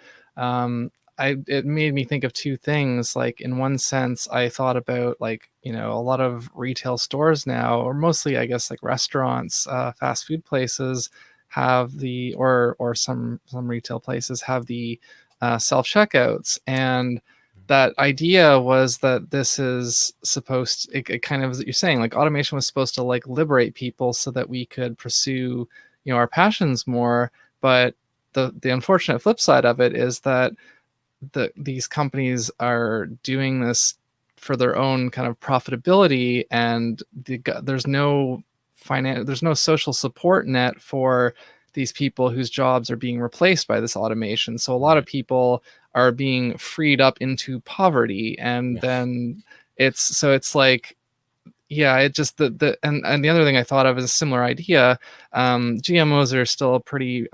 it made me think of two things. Like in one sense, I thought about like, a lot of retail stores now, or mostly I guess like restaurants, fast food places have or some retail places have the self checkouts, and that idea was that this is supposed it kind of, as you're saying, like automation was supposed to like liberate people so that we could pursue, you know, our passions more. But the unfortunate flip side of it is that these companies are doing this for their own kind of profitability, and there's no there's no social support net for these people whose jobs are being replaced by this automation. So a lot of Right. people are being freed up into poverty, and Yeah. then it's like, yeah, it just and the other thing I thought of is a similar idea. GMOs are still a pretty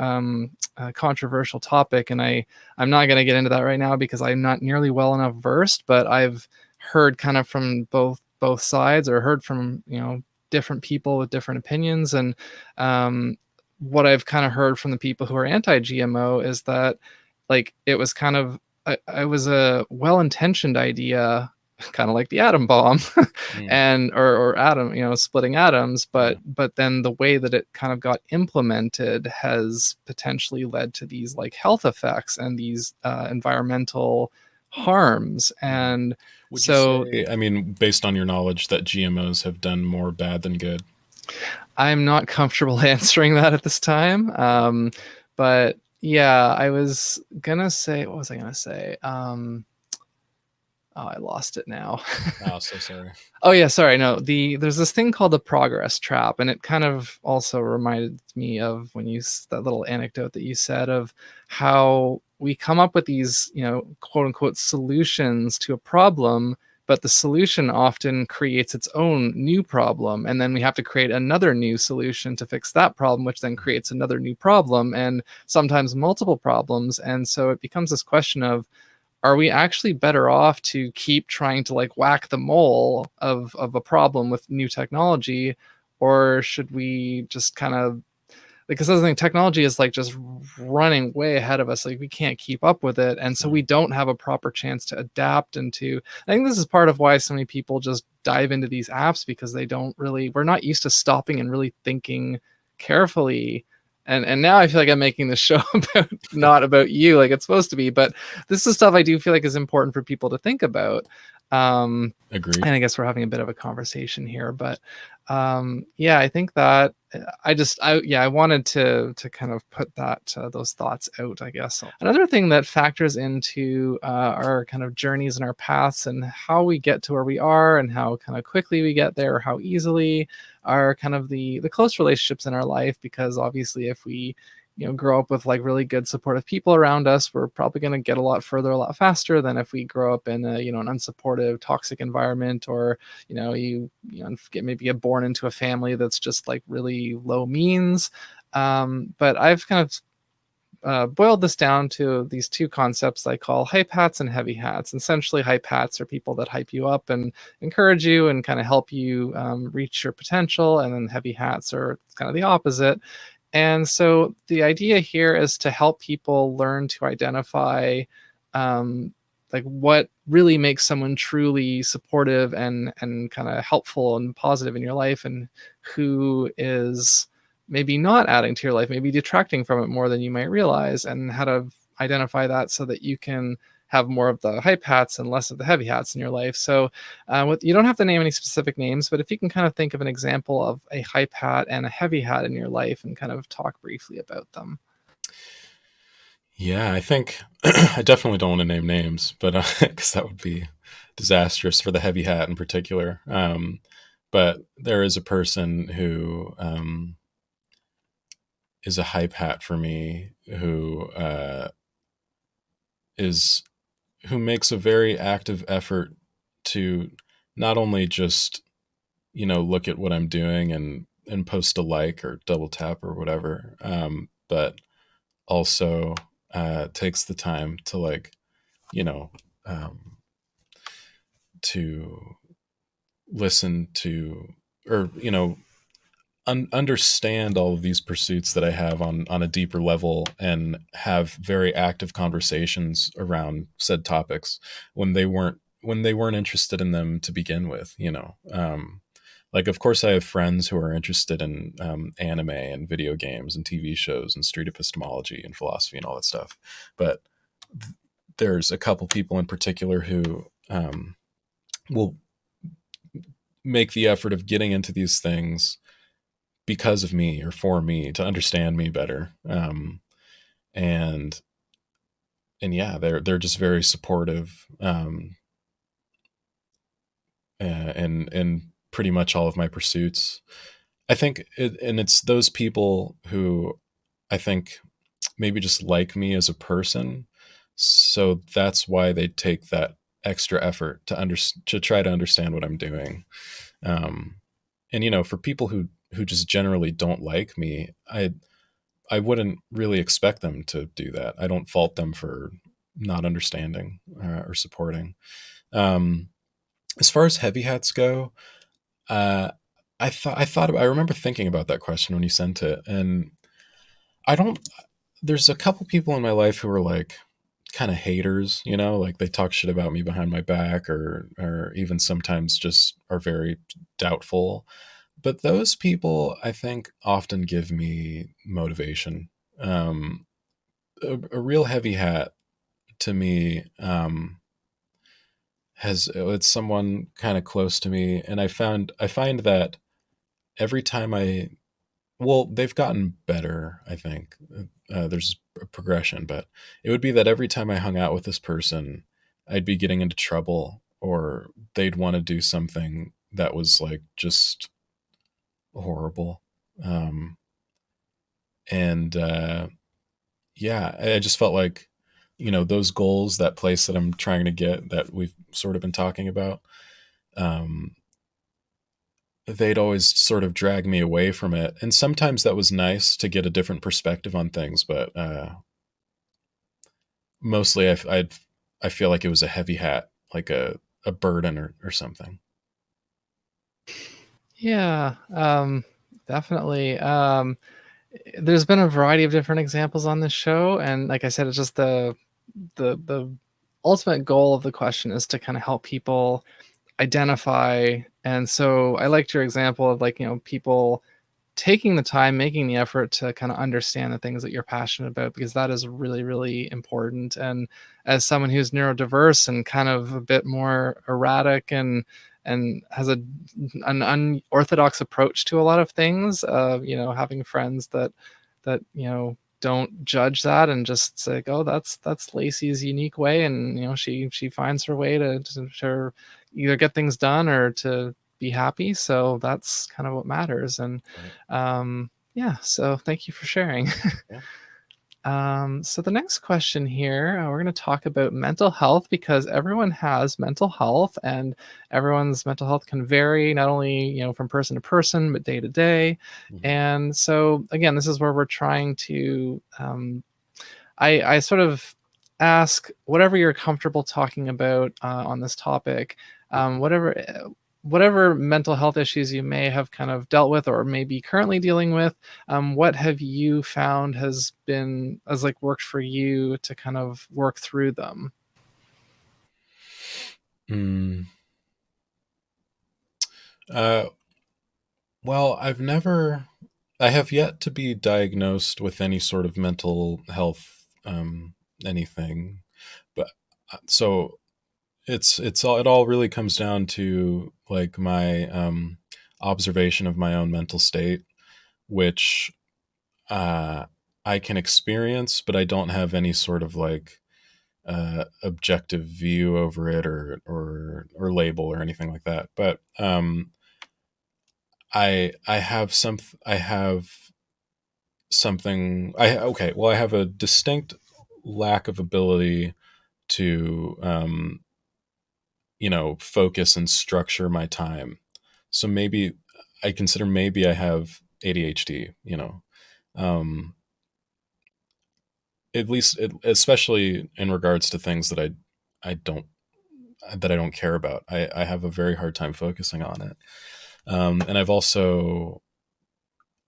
controversial topic, and I'm not going to get into that right now because I'm not nearly well enough versed. But I've heard kind of from both sides, or heard from, you know, different people with different opinions. And what I've kind of heard from the people who are anti-GMO is that, like, it was kind of it was a well-intentioned idea, kind of like the atom bomb, Mm. and or atom, you know, splitting atoms. Yeah. But then the way that it kind of got implemented has potentially led to these like health effects and these environmental harms. Mhm. And Would you so say, I mean, based on your knowledge, that GMOs have done more bad than good? I'm not comfortable answering that at this time. But yeah, I was gonna say, what was I gonna say? Oh, I lost it now. Oh, so sorry. Oh yeah, sorry. No, there's this thing called the progress trap, and it kind of also reminded me of when that little anecdote that you said of how we come up with these, you know, quote unquote solutions to a problem, but the solution often creates its own new problem, and then we have to create another new solution to fix that problem, which then creates another new problem, and sometimes multiple problems. And so it becomes this question of, are we actually better off to keep trying to like whack the mole of a problem with new technology, or should we just kind of, because that's the thing, technology is like just running way ahead of us, like we can't keep up with it, and so Yeah. we don't have a proper chance to adapt. I think this is part of why so many people just dive into these apps, because we're not used to stopping and really thinking carefully. And now I feel like I'm making this show about, not about you like it's supposed to be, but this is stuff I do feel like is important for people to think about. um Agreed. and I guess we're having a bit of a conversation here, but yeah, I think that I wanted to kind of put that those thoughts out, I guess. Another thing that factors into our kind of journeys and our paths and how we get to where we are and how kind of quickly we get there, or how easily, are kind of the close relationships in our life. Because obviously if we, you know, grow up with like really good supportive people around us, we're probably going to get a lot further a lot faster than if we grow up in a, you know, an unsupportive toxic environment, or, you know, maybe get born into a family that's just like really low means. But I've kind of boiled this down to these two concepts I call hype hats and heavy hats. Essentially, hype hats are people that hype you up and encourage you and kind of help you reach your potential, and then heavy hats are kind of the opposite. And so the idea here is to help people learn to identify like what really makes someone truly supportive and kind of helpful and positive in your life, and who is maybe not adding to your life, maybe detracting from it more than you might realize, and how to identify that so that you can have more of the hype hats and less of the heavy hats in your life. So you don't have to name any specific names, but if you can kind of think of an example of a hype hat and a heavy hat in your life and kind of talk briefly about them. Yeah, I think I definitely don't want to name names, but because that would be disastrous for the heavy hat in particular. But there is a person who is a hype hat for me, is who makes a very active effort to not only just, you know, look at what I'm doing and post a like or double tap or whatever, but also takes the time to, like, you know, um, to listen to, or, you know, understand all of these pursuits that I have on a deeper level, and have very active conversations around said topics when they weren't interested in them to begin with. You know, like, of course I have friends who are interested in anime and video games and TV shows and street epistemology and philosophy and all that stuff, but there's a couple people in particular who will make the effort of getting into these things because of me or for me to understand me better. And yeah, they're just very supportive, in pretty much all of my pursuits. I think and it's those people who I think maybe just like me as a person, so that's why they take that extra effort to try to understand what I'm doing. Um, and for people who just generally don't like me, I wouldn't really expect them to do that. I don't fault them for not understanding or supporting. Um, as far as heavy hats go, uh, I remember thinking about that question when you sent it, and I don't. There's a couple people in my life who are like kind of haters, like they talk shit about me behind my back, or even sometimes just are very doubtful. But those people, I think, often give me motivation. Um, a real heavy hat to me, it's someone kind of close to me, and I find that every time they've gotten better, I think. There's a progression, but it would be that every time I hung out with this person, I'd be getting into trouble, or they'd want to do something that was like just horrible. Um, and yeah, I just felt like, those goals, that place that I'm trying to get, that we've sort of been talking about, um, they'd always sort of drag me away from it. And sometimes that was nice to get a different perspective on things, but mostly I feel like it was a heavy hat, like a burden or something. Yeah, definitely. There's been a variety of different examples on this show, and like I said, it's just the ultimate goal of the question is to kind of help people identify. And so I liked your example of, like, people taking the time, making the effort to kind of understand the things that you're passionate about, because that is really, really important. And as someone who's neurodiverse and kind of a bit more erratic and has an unorthodox approach to a lot of things, having friends that don't judge that and just say, oh, that's Lacey's unique way, and she finds her way to either get things done or to be happy. So that's kind of what matters. And Right. yeah, so thank you for sharing. Yeah. So the next question here, we're going to talk about mental health, because everyone has mental health, and everyone's mental health can vary, not only from person to person, but day to day. Mhm. And so again, this is where we're trying to I sort of ask whatever you're comfortable talking about on this topic, whatever mental health issues you may have kind of dealt with or maybe currently dealing with. What have you found has like worked for you to kind of work through them? Mm. Uh, well, I have yet to be diagnosed with any sort of mental health, anything, but so it all really comes down to like my observation of my own mental state, which uh, I can experience, but I don't have any sort of like objective view over it, or label or anything like that. But I have something. I okay. Well, I have a distinct lack of ability to focus and structure my time. So maybe I consider maybe I have ADHD. Um, at least especially in regards to things I don't that I don't care about. I have a very hard time focusing on it. And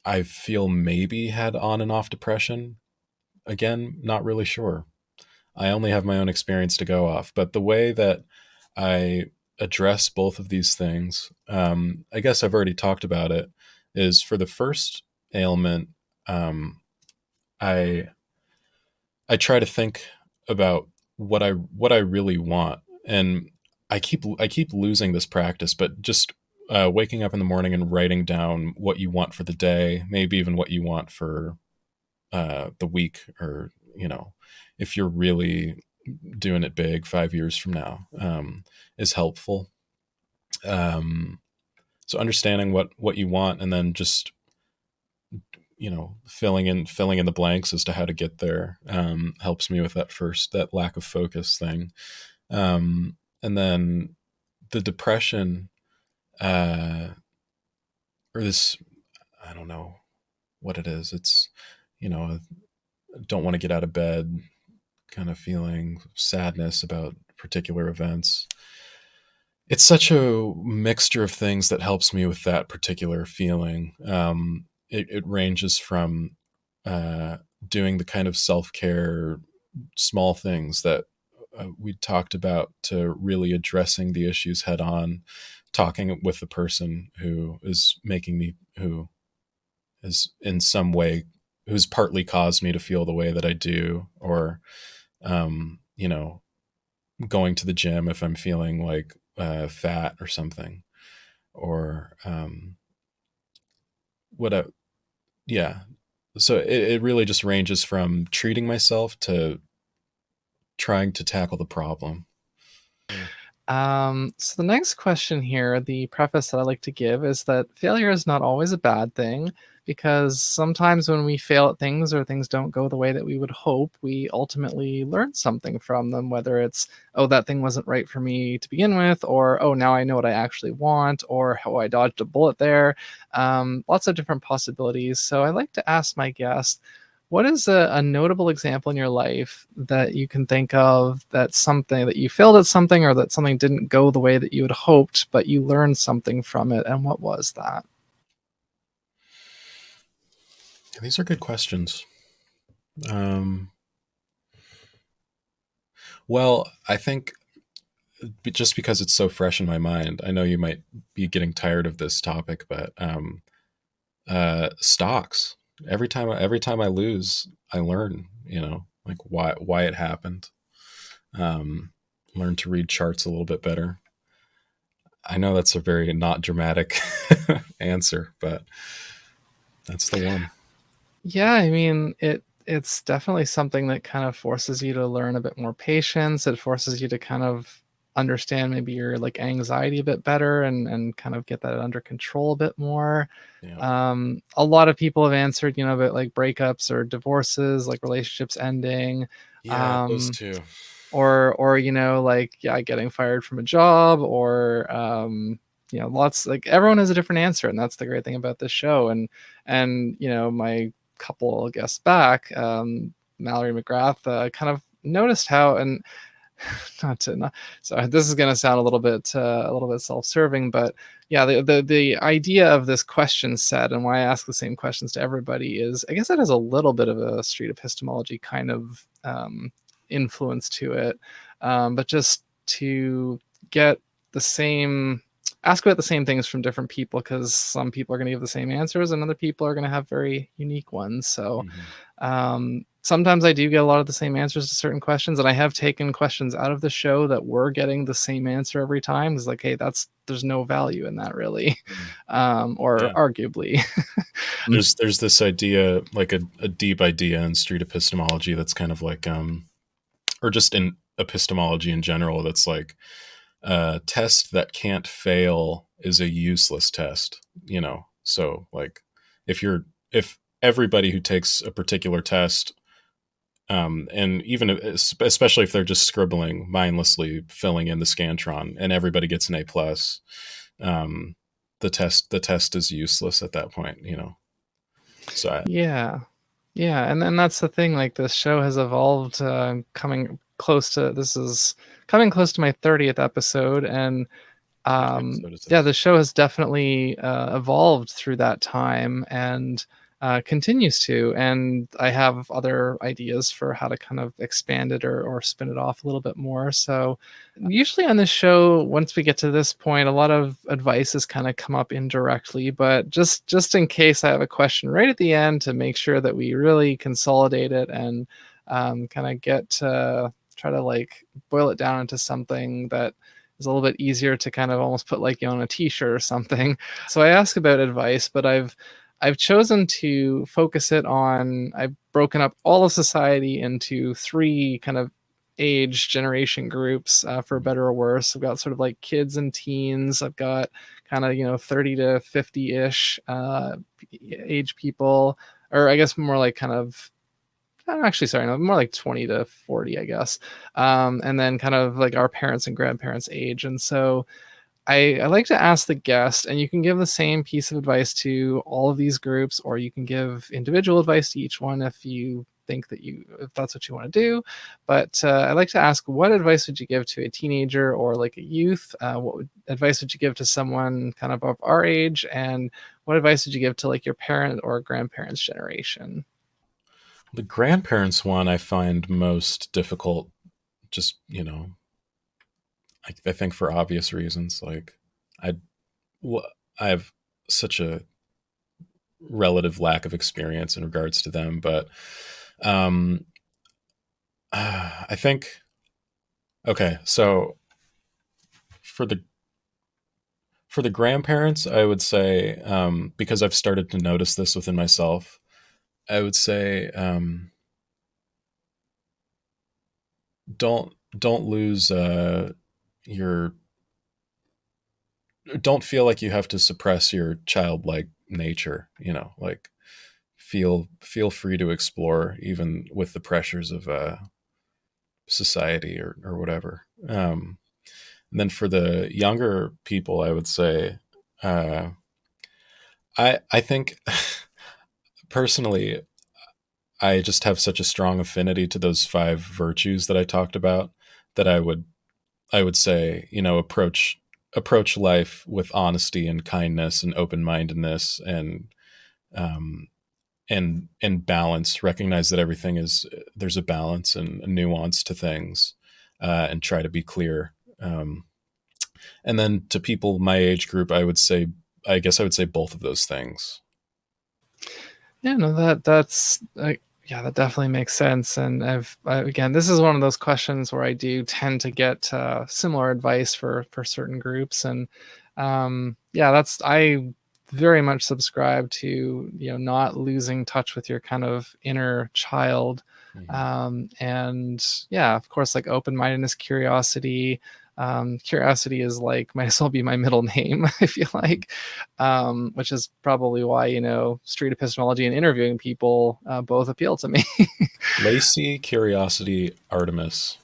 I feel maybe had on and off depression. Again, not really sure. I only have my own experience to go off. But the way that I address both of these things, I guess I've already talked about it, is for the first ailment, um, I I try to think about what I really want. And I keep losing this practice, but just waking up in the morning and writing down what you want for the day, maybe even what you want for the week, or if you're really doing it big 5 years from now, is helpful. Um, so understanding what you want, and then just filling in the blanks as to how to get there, helps me with that lack of focus thing. And then the depression, or this, I don't know what it is. It's, don't want to get out of bed kind of feeling, sadness about particular events. It's such a mixture of things that helps me with that particular feeling. It ranges from doing the kind of self-care, small things that we talked about, to really addressing the issues head on, talking with the person who is in some way, who's partly caused me to feel the way that I do, or um, you know, going to the gym if I'm feeling like fat or something, or what a yeah. So it really just ranges from treating myself to trying to tackle the problem. So the next question here, the preface that I like to give is that failure is not always a bad thing, because sometimes when we fail at things or things don't go the way that we would hope, we ultimately learn something from them, whether it's, oh, that thing wasn't right for me to begin with, or, oh, now I know what I actually want, or how I dodged a bullet there. Lots of different possibilities. So I like to ask my guests, what is a notable example in your life that you can think of, that's something that you failed at something, or that something didn't go the way that you had hoped, but you learned something from it? And what was that? Yeah, these are good questions. Um, well, I think just because it's so fresh in my mind, I know you might be getting tired of this topic, but stocks. Every time I lose, I learn. Like why it happened. Um, Learn to read charts a little bit better. I know that's a very not dramatic answer, but that's the one. Yeah, I mean, it's definitely something that kind of forces you to learn a bit more patience. It forces you to kind of understand maybe your like anxiety a bit better, and kind of get that under control a bit more. Yeah. A lot of people have answered, about like breakups or divorces, like relationships ending. Yeah, those Um, two. or like, yeah, getting fired from a job, or lots, like, everyone has a different answer, and that's the great thing about this show. And my couple guests back, Mallory McGrath, kind of noticed how, and not to not, so this is going to sound a little bit self-serving, but yeah, the idea of this question set, and why I ask the same questions to everybody, is, I guess, it has a little bit of a street epistemology kind of influence to it, but just to get the same ask about the same things from different people, because some people are going to give the same answers and other people are going to have very unique ones. So Mhm. sometimes I do get a lot of the same answers to certain questions, and I have taken questions out of the show that were getting the same answer every time. It's like, hey, there's no value in that, really. Mm. Or Yeah. arguably. There's this idea, like a deep idea in street epistemology, that's kind of like or just in epistemology in general, that's like a test that can't fail is a useless test. So like, if everybody who takes a particular test, and even especially if they're just scribbling mindlessly, filling in the scantron, and everybody gets an A+, um, the test is useless at that point. So Yeah. Yeah, and then that's the thing, like, this show has evolved, this is coming close to my 30th episode, and which episode is yeah, this? the show has definitely evolved through that time, and continues to. And I have other ideas for how to kind of expand it, or spin it off a little bit more. So usually on this show, once we get to this point, a lot of advice has kind of come up indirectly, but just in case I have a question right at the end, to make sure that we really consolidate it, and kind of try to like boil it down into something that is a little bit easier to kind of almost put like, on a t-shirt or something. So I ask about advice, but I've chosen to focus it on, I've broken up all of society into three kind of age generation groups, for better or worse. I've got sort of like kids and teens. I've got kind of 30 to 50-ish age people, or I guess more like kind of, actually, sorry, no, more like 20 to 40, I guess. And then kind of like our parents and grandparents age. And so I like to ask the guest, and you can give the same piece of advice to all of these groups, or you can give individual advice to each one if you think that if that's what you want to do. But I like to ask, what advice would you give to a teenager or like a youth? Advice would you give to someone kind of our age? And what advice would you give to like your parent or grandparents' generation? The grandparents one I find most difficult, just, I think for obvious reasons. Like, I have such a relative lack of experience in regards to them, but I think, okay, so for the grandparents, I would say, because I've started to notice this within myself, I would say, don't lose your don't feel like you have to suppress your childlike nature. Like, feel free to explore even with the pressures of society or whatever. And then for the younger people, I would say, I think personally, I just have such a strong affinity to those 5 virtues that I talked about, that I would say, approach life with honesty and kindness and open-mindedness, and balance. Recognize that there's a balance and a nuance to things, and try to be clear. And then to people my age group, I guess I would say both of those things. Yeah, no, that's yeah, that definitely makes sense. And again, this is one of those questions where I do tend to get similar advice for certain groups, and yeah, I very much subscribe to not losing touch with your kind of inner child. And yeah, of course, like open-mindedness, curiosity. Curiosity is like, might as well be my middle name, I feel like, which is probably why street epistemology and interviewing people both appeal to me. Lacey, Curiosity, Artemis.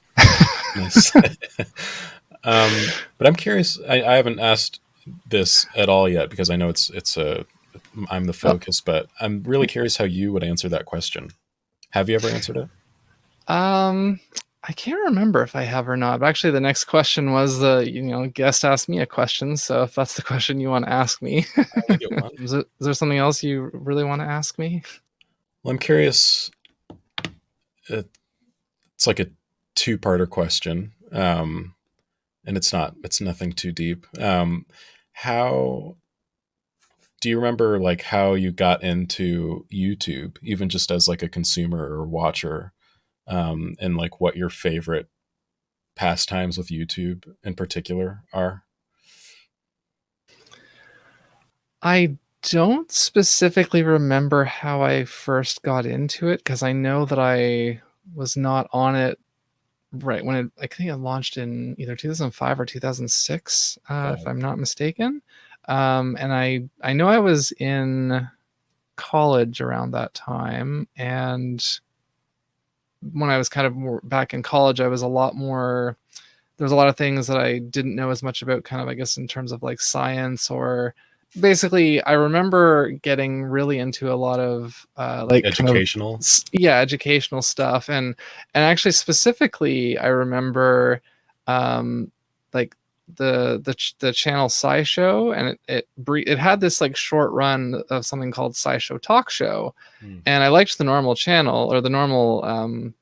But I'm curious. I haven't asked this at all yet, because I know I'm the focus, but I'm really curious how you would answer that question. Have you ever answered it? I can't remember if I have or not, but actually the next question was guest asked me a question. So if that's the question you want to ask me, is there something else you really want to ask me? Well, I'm curious. It's like a 2-parter question. And it's nothing too deep. How do you remember like how you got into YouTube, even just as like a consumer or watcher? And like what your favorite pastimes with YouTube in particular are? I don't specifically remember how I first got into it, because I know that I was not on it right when I think it launched in either 2005 or 2006, if I'm not mistaken. And I know I was in college around that time, and when I was kind of more back in college, I was a lot more, there was a lot of things that I didn't know as much about, kind of, I guess, in terms of like science, or basically I remember getting really into a lot of like educational, educational stuff. And actually specifically I remember like the channel SciShow, and it had this like short run of something called SciShow Talk Show. And I liked the normal channel, or the normal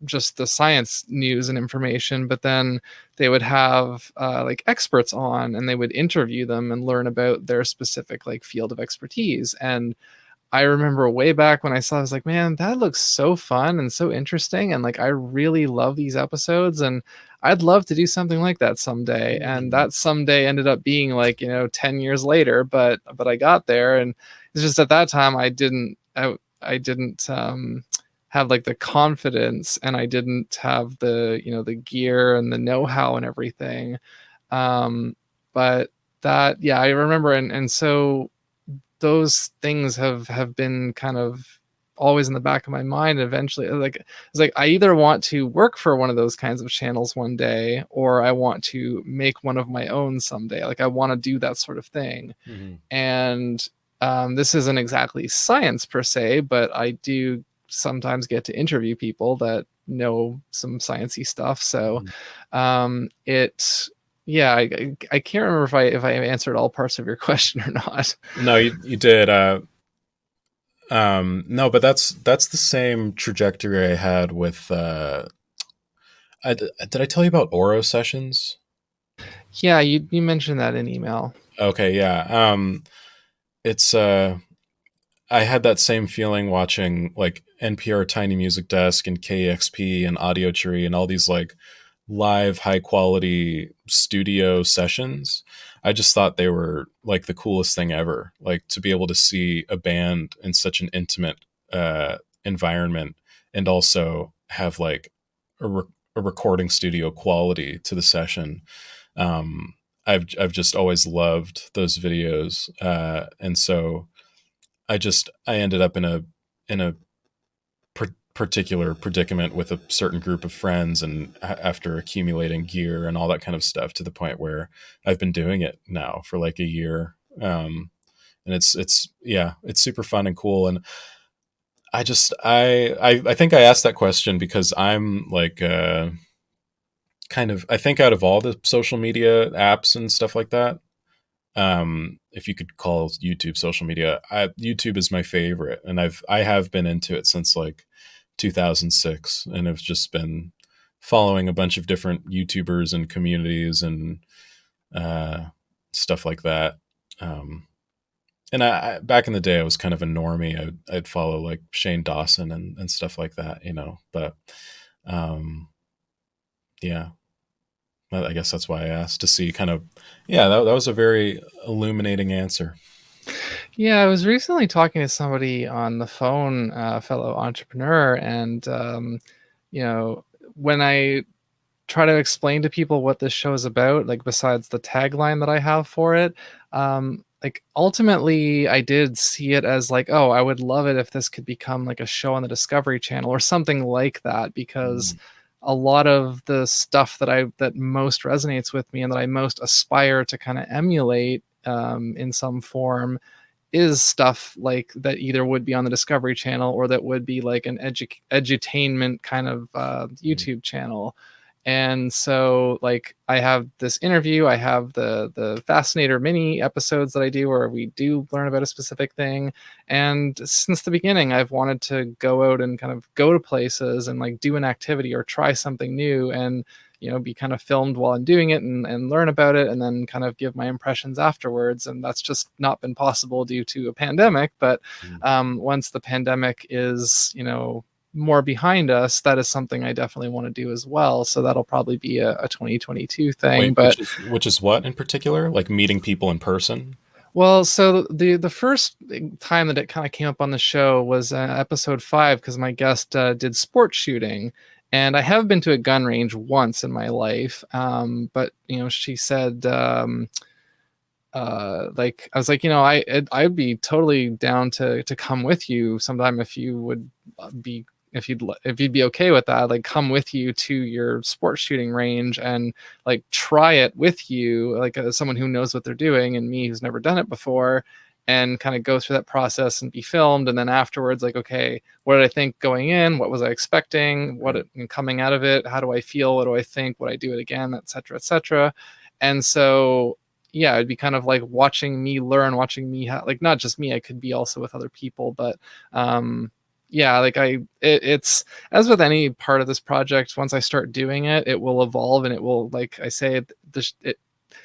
just the science news and information, but then they would have like experts on, and they would interview them and learn about their specific like field of expertise. And I remember way back when I saw, I was like, man, that looks so fun and so interesting. And like, I really love these episodes and I'd love to do something like that someday. And Mhm. that someday ended up being like, 10 years later, but I got there. And it's just at that time, I didn't, have like the confidence and I didn't have the gear and the know-how and everything. But that, yeah, I remember. And so, those things have been kind of always in the back of my mind. Eventually, like it's like I either want to work for one of those kinds of channels one day, or I want to make one of my own someday. Like I want to do that sort of thing. Mhm. And this isn't exactly science per se, but I do sometimes get to interview people that know some sciencey stuff. So Mhm. it yeah, I can't remember if I answered all parts of your question or not. No, you did. No, but that's the same trajectory I had with. Did I tell you about Oro sessions? Yeah, you mentioned that in email. Okay, yeah. It's I had that same feeling watching like NPR Tiny Music Desk and KXP and Audio Tree and all these like live high quality studio sessions. I just thought they were like the coolest thing ever. Like to be able to see a band in such an intimate environment and also have like a recording studio quality to the session. Um, I've just always loved those videos, and so I ended up in a particular predicament with a certain group of friends, and after accumulating gear and all that kind of stuff, to the point where I've been doing it now for like a year. And it's yeah, it's super fun and cool. And I think I asked that question because I'm like kind of, I think out of all the social media apps and stuff like that, if you could call YouTube social media, YouTube is my favorite, and I have been into it since like 2006, and I've just been following a bunch of different YouTubers and communities and uh, stuff like that. Um, and back in the day, I was kind of a normie. I'd follow like Shane Dawson and stuff like that, But um, yeah, I guess that's why I asked to see kind of, yeah, that was a very illuminating answer. Yeah, I was recently talking to somebody on the phone, a fellow entrepreneur, and you know, when I try to explain to people what this show is about, like besides the tagline that I have for it, like ultimately I did see it as like, oh, I would love it if this could become like a show on the Discovery Channel or something like that, because Mm, a lot of the stuff that most resonates with me and that I most aspire to kind of emulate in some form is stuff like that either would be on the Discovery Channel or that would be like an edutainment kind of mm, YouTube channel. And so like I have this interview, I have the Fascinator mini episodes that I do where we do learn about a specific thing. And since the beginning, I've wanted to go out and kind of go to places and like do an activity or try something new and be kind of filmed while I'm doing it and learn about it and then kind of give my impressions afterwards. And that's just not been possible due to a pandemic. But mm. once the pandemic is, more behind us, that is something I definitely want to do as well. So that'll probably be a 2022 thing. Wait, But which is what in particular? Like meeting people in person? well, so the first time that it kind of came up on the show was episode 5 because my guest did sports shooting, and I have been to a gun range once in my life. But she said like I was like, I'd be totally down to come with you sometime if you would be if you'd be okay with that, like come with you to your sports shooting range and like try it with you, like someone who knows what they're doing and me who's never done it before, and kind of go through that process and be filmed. And then afterwards, like, okay, what did I think going in? What was I expecting? Right. And coming out of it, how do I feel? What do I think? Would I do it again? Et cetera, et cetera. And so yeah, it'd be kind of like watching me learn, watching me like not just me, I could be also with other people, but yeah, like it's as with any part of this project, once I start doing it, it will evolve and it will, like I say,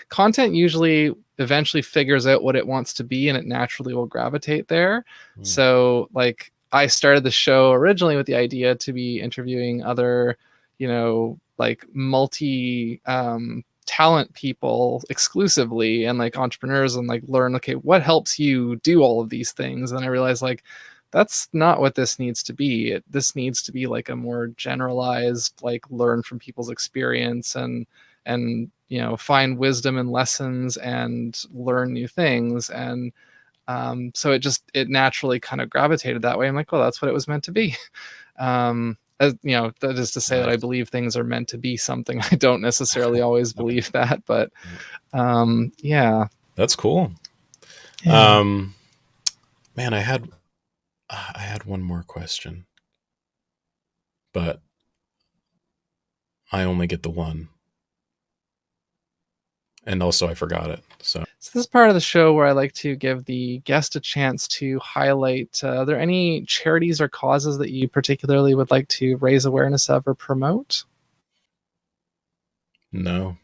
content usually eventually figures out what it wants to be, and it naturally will gravitate there. So like I started the show originally with the idea to be interviewing other, like multi talent people exclusively, and like entrepreneurs, and like learn, okay, what helps you do all of these things. And I realized like that's not what this needs to be. This needs to be like a more generalized, like learn from people's experience, and find wisdom and lessons and learn new things. And so it naturally kind of gravitated that way. I'm like, well, that's what it was meant to be. That is to say that I believe things are meant to be something. I don't necessarily always believe that, but yeah. That's cool. Yeah. Man, I had one more question, but I only get the one. And also I forgot it. So this is part of the show where I like to give the guest a chance to highlight, are there any charities or causes that you particularly would like to raise awareness of or promote? No.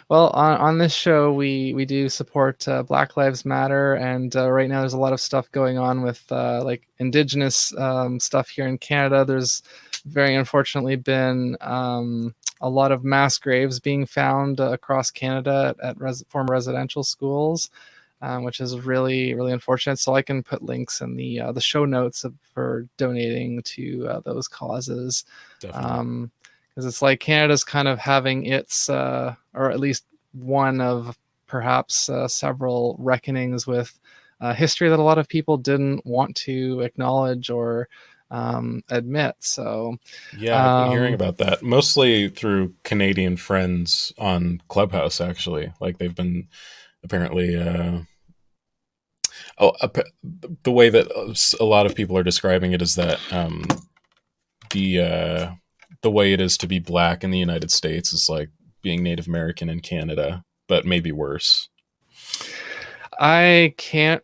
Well, on this show, we do support Black Lives Matter, and right now there's a lot of stuff going on with like Indigenous stuff here in Canada. There's very unfortunately been a lot of mass graves being found across Canada at former residential schools, which is really, really unfortunate. So I can put links in the show notes for donating to those causes. Definitely. Because it's like Canada's kind of having its, or at least one of perhaps several reckonings with history that a lot of people didn't want to acknowledge or admit. So yeah, I've been hearing about that mostly through Canadian friends on Clubhouse. Actually, like they've been apparently. The way that a lot of people are describing it is that the way it is to be Black in the United States is like being Native American in Canada, but maybe worse. I can't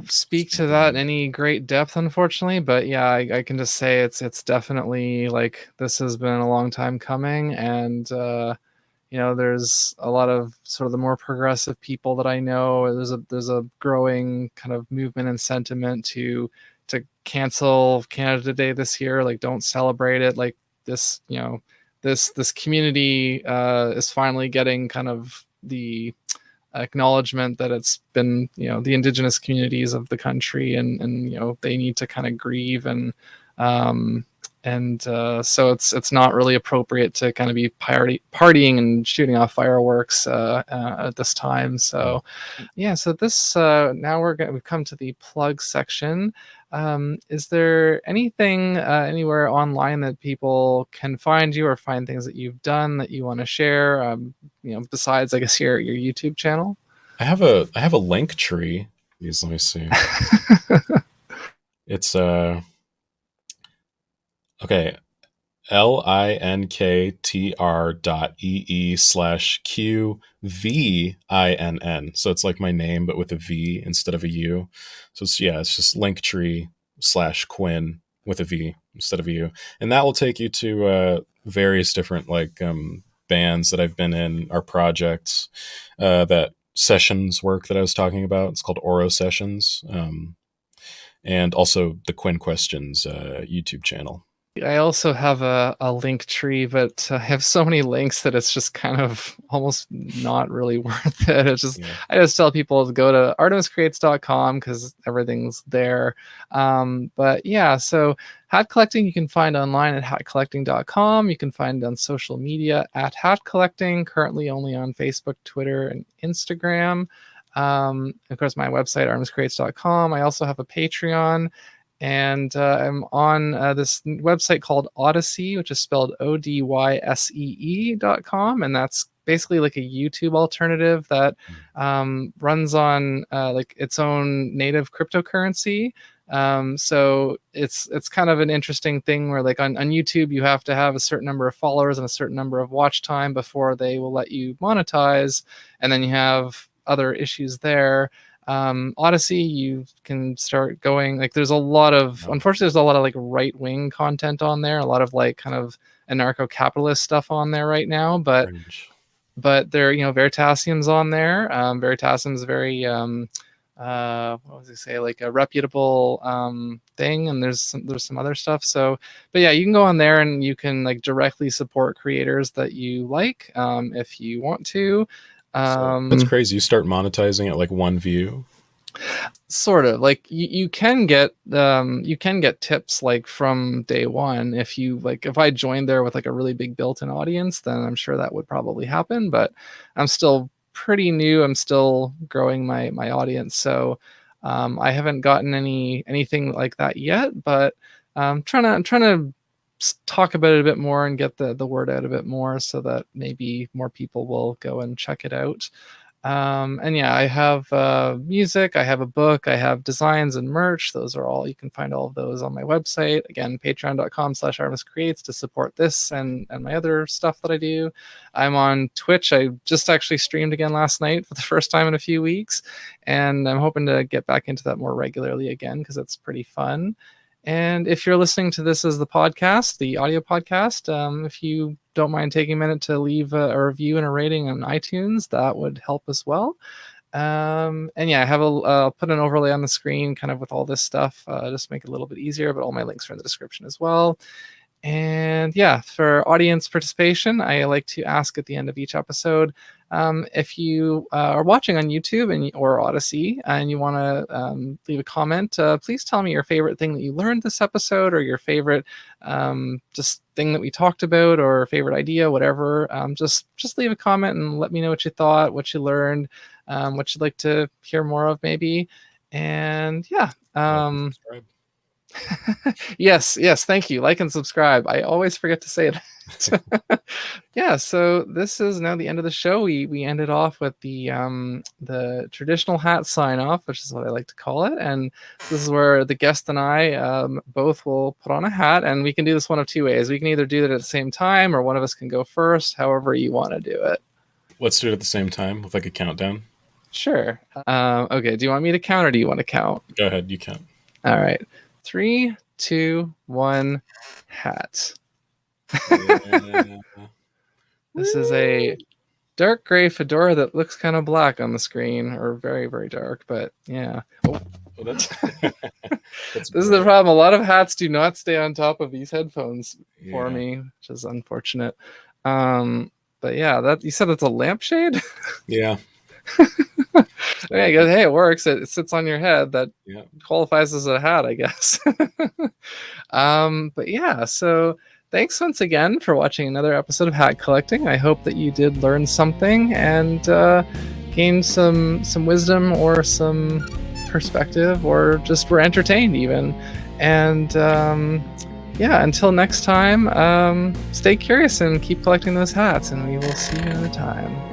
speak to that in any great depth, unfortunately, but yeah, I can just say it's definitely like this has been a long time coming. And there's a lot of sort of the more progressive people that I know. There's a growing kind of movement and sentiment to cancel Canada Day this year. Like, don't celebrate it. Like this, this community is finally getting kind of the acknowledgement that it's been, the Indigenous communities of the country, and they need to kind of grieve, and so it's not really appropriate to kind of be partying and shooting off fireworks at this time. So yeah, so this now we've come to the plug section. Is there anything anywhere online that people can find you or find things that you've done that you want to share? Besides, I guess, your YouTube channel. I have a link tree. Let me see. It's okay. linktr.ee/QVINN. So it's like my name, but with a V instead of a U. So it's just linktree/Quinn with a V instead of a U. And that will take you to various different like bands that I've been in, our projects, that sessions work that I was talking about. It's called Oro Sessions. And also the Quinn Questions YouTube channel. I also have a link tree, but I have so many links that it's just kind of almost not really worth it. It's just, I just tell people to go to artemiscreates.com because everything's there. But yeah, so hat collecting you can find online at hatcollecting.com. You can find it on social media at hat collecting, currently only on Facebook, Twitter, and Instagram. Of course, my website, artemiscreates.com. I also have a Patreon. And I'm on this website called Odyssey, which is spelled ODYSEE.com. And that's basically like a YouTube alternative that runs on like its own native cryptocurrency. So it's kind of an interesting thing where like on YouTube, you have to have a certain number of followers and a certain number of watch time before they will let you monetize. And then you have other issues there. Odyssey, you can start going, like there's a lot of, unfortunately, there's a lot of like right-wing content on there, a lot of like kind of anarcho-capitalist stuff on there right now, but but there, Veritasium's on there. Veritasium's very what was I say, like a reputable thing, and there's some other stuff. So, but yeah, you can go on there and you can like directly support creators that you like, if you want to. So that's crazy. You start monetizing at like 1 view. Sort of like you can get tips like from day one. If I joined there with like a really big built-in audience, then I'm sure that would probably happen, but I'm still pretty new. I'm still growing my audience, so I haven't gotten anything like that yet, but I'm trying to talk about it a bit more and get the word out a bit more so that maybe more people will go and check it out. And yeah, I have music, I have a book, I have designs and merch. Those are all, you can find all of those on my website. Again, patreon.com/artemiscreates to support this and my other stuff that I do. I'm on Twitch. I just actually streamed again last night for the first time in a few weeks, and I'm hoping to get back into that more regularly again because it's pretty fun. And if you're listening to this as the podcast, the audio podcast, if you don't mind taking a minute to leave a review and a rating on iTunes, that would help as well. And yeah, I'll put an overlay on the screen kind of with all this stuff, just make it a little bit easier, but all my links are in the description as well. And yeah, for audience participation, I like to ask at the end of each episode, if you are watching on YouTube or Odyssey and you want to leave a comment, please tell me your favorite thing that you learned this episode, or your favorite just thing that we talked about, or favorite idea, whatever. Just leave a comment and let me know what you thought, what you learned, what you'd like to hear more of maybe. And yeah. Yes, thank you. Like and subscribe. I always forget to say that. Yeah, so this is now the end of the show. We ended off with the traditional hat sign off, which is what I like to call it, and this is where the guest and I both will put on a hat, and we can do this one of two ways. We can either do it at the same time, or one of us can go first, however you want to do it. Let's do it at the same time with like a countdown. Sure. Okay, do you want me to count, or do you want to count? Go ahead, you count. All right. 3, 2, 1, hat. Yeah. This is a dark gray fedora that looks kind of black on the screen, or very, very dark, but yeah. Oh, that's this is the problem. A lot of hats do not stay on top of these headphones for me, which is unfortunate. But yeah, you said it's a lampshade? Yeah. Okay, hey, it works. It sits on your head. That qualifies as a hat, I guess. But yeah, so thanks once again for watching another episode of Hat Collecting. I hope that you did learn something and gain some wisdom or some perspective, or just were entertained even. And yeah, until next time, stay curious and keep collecting those hats, and we will see you another time.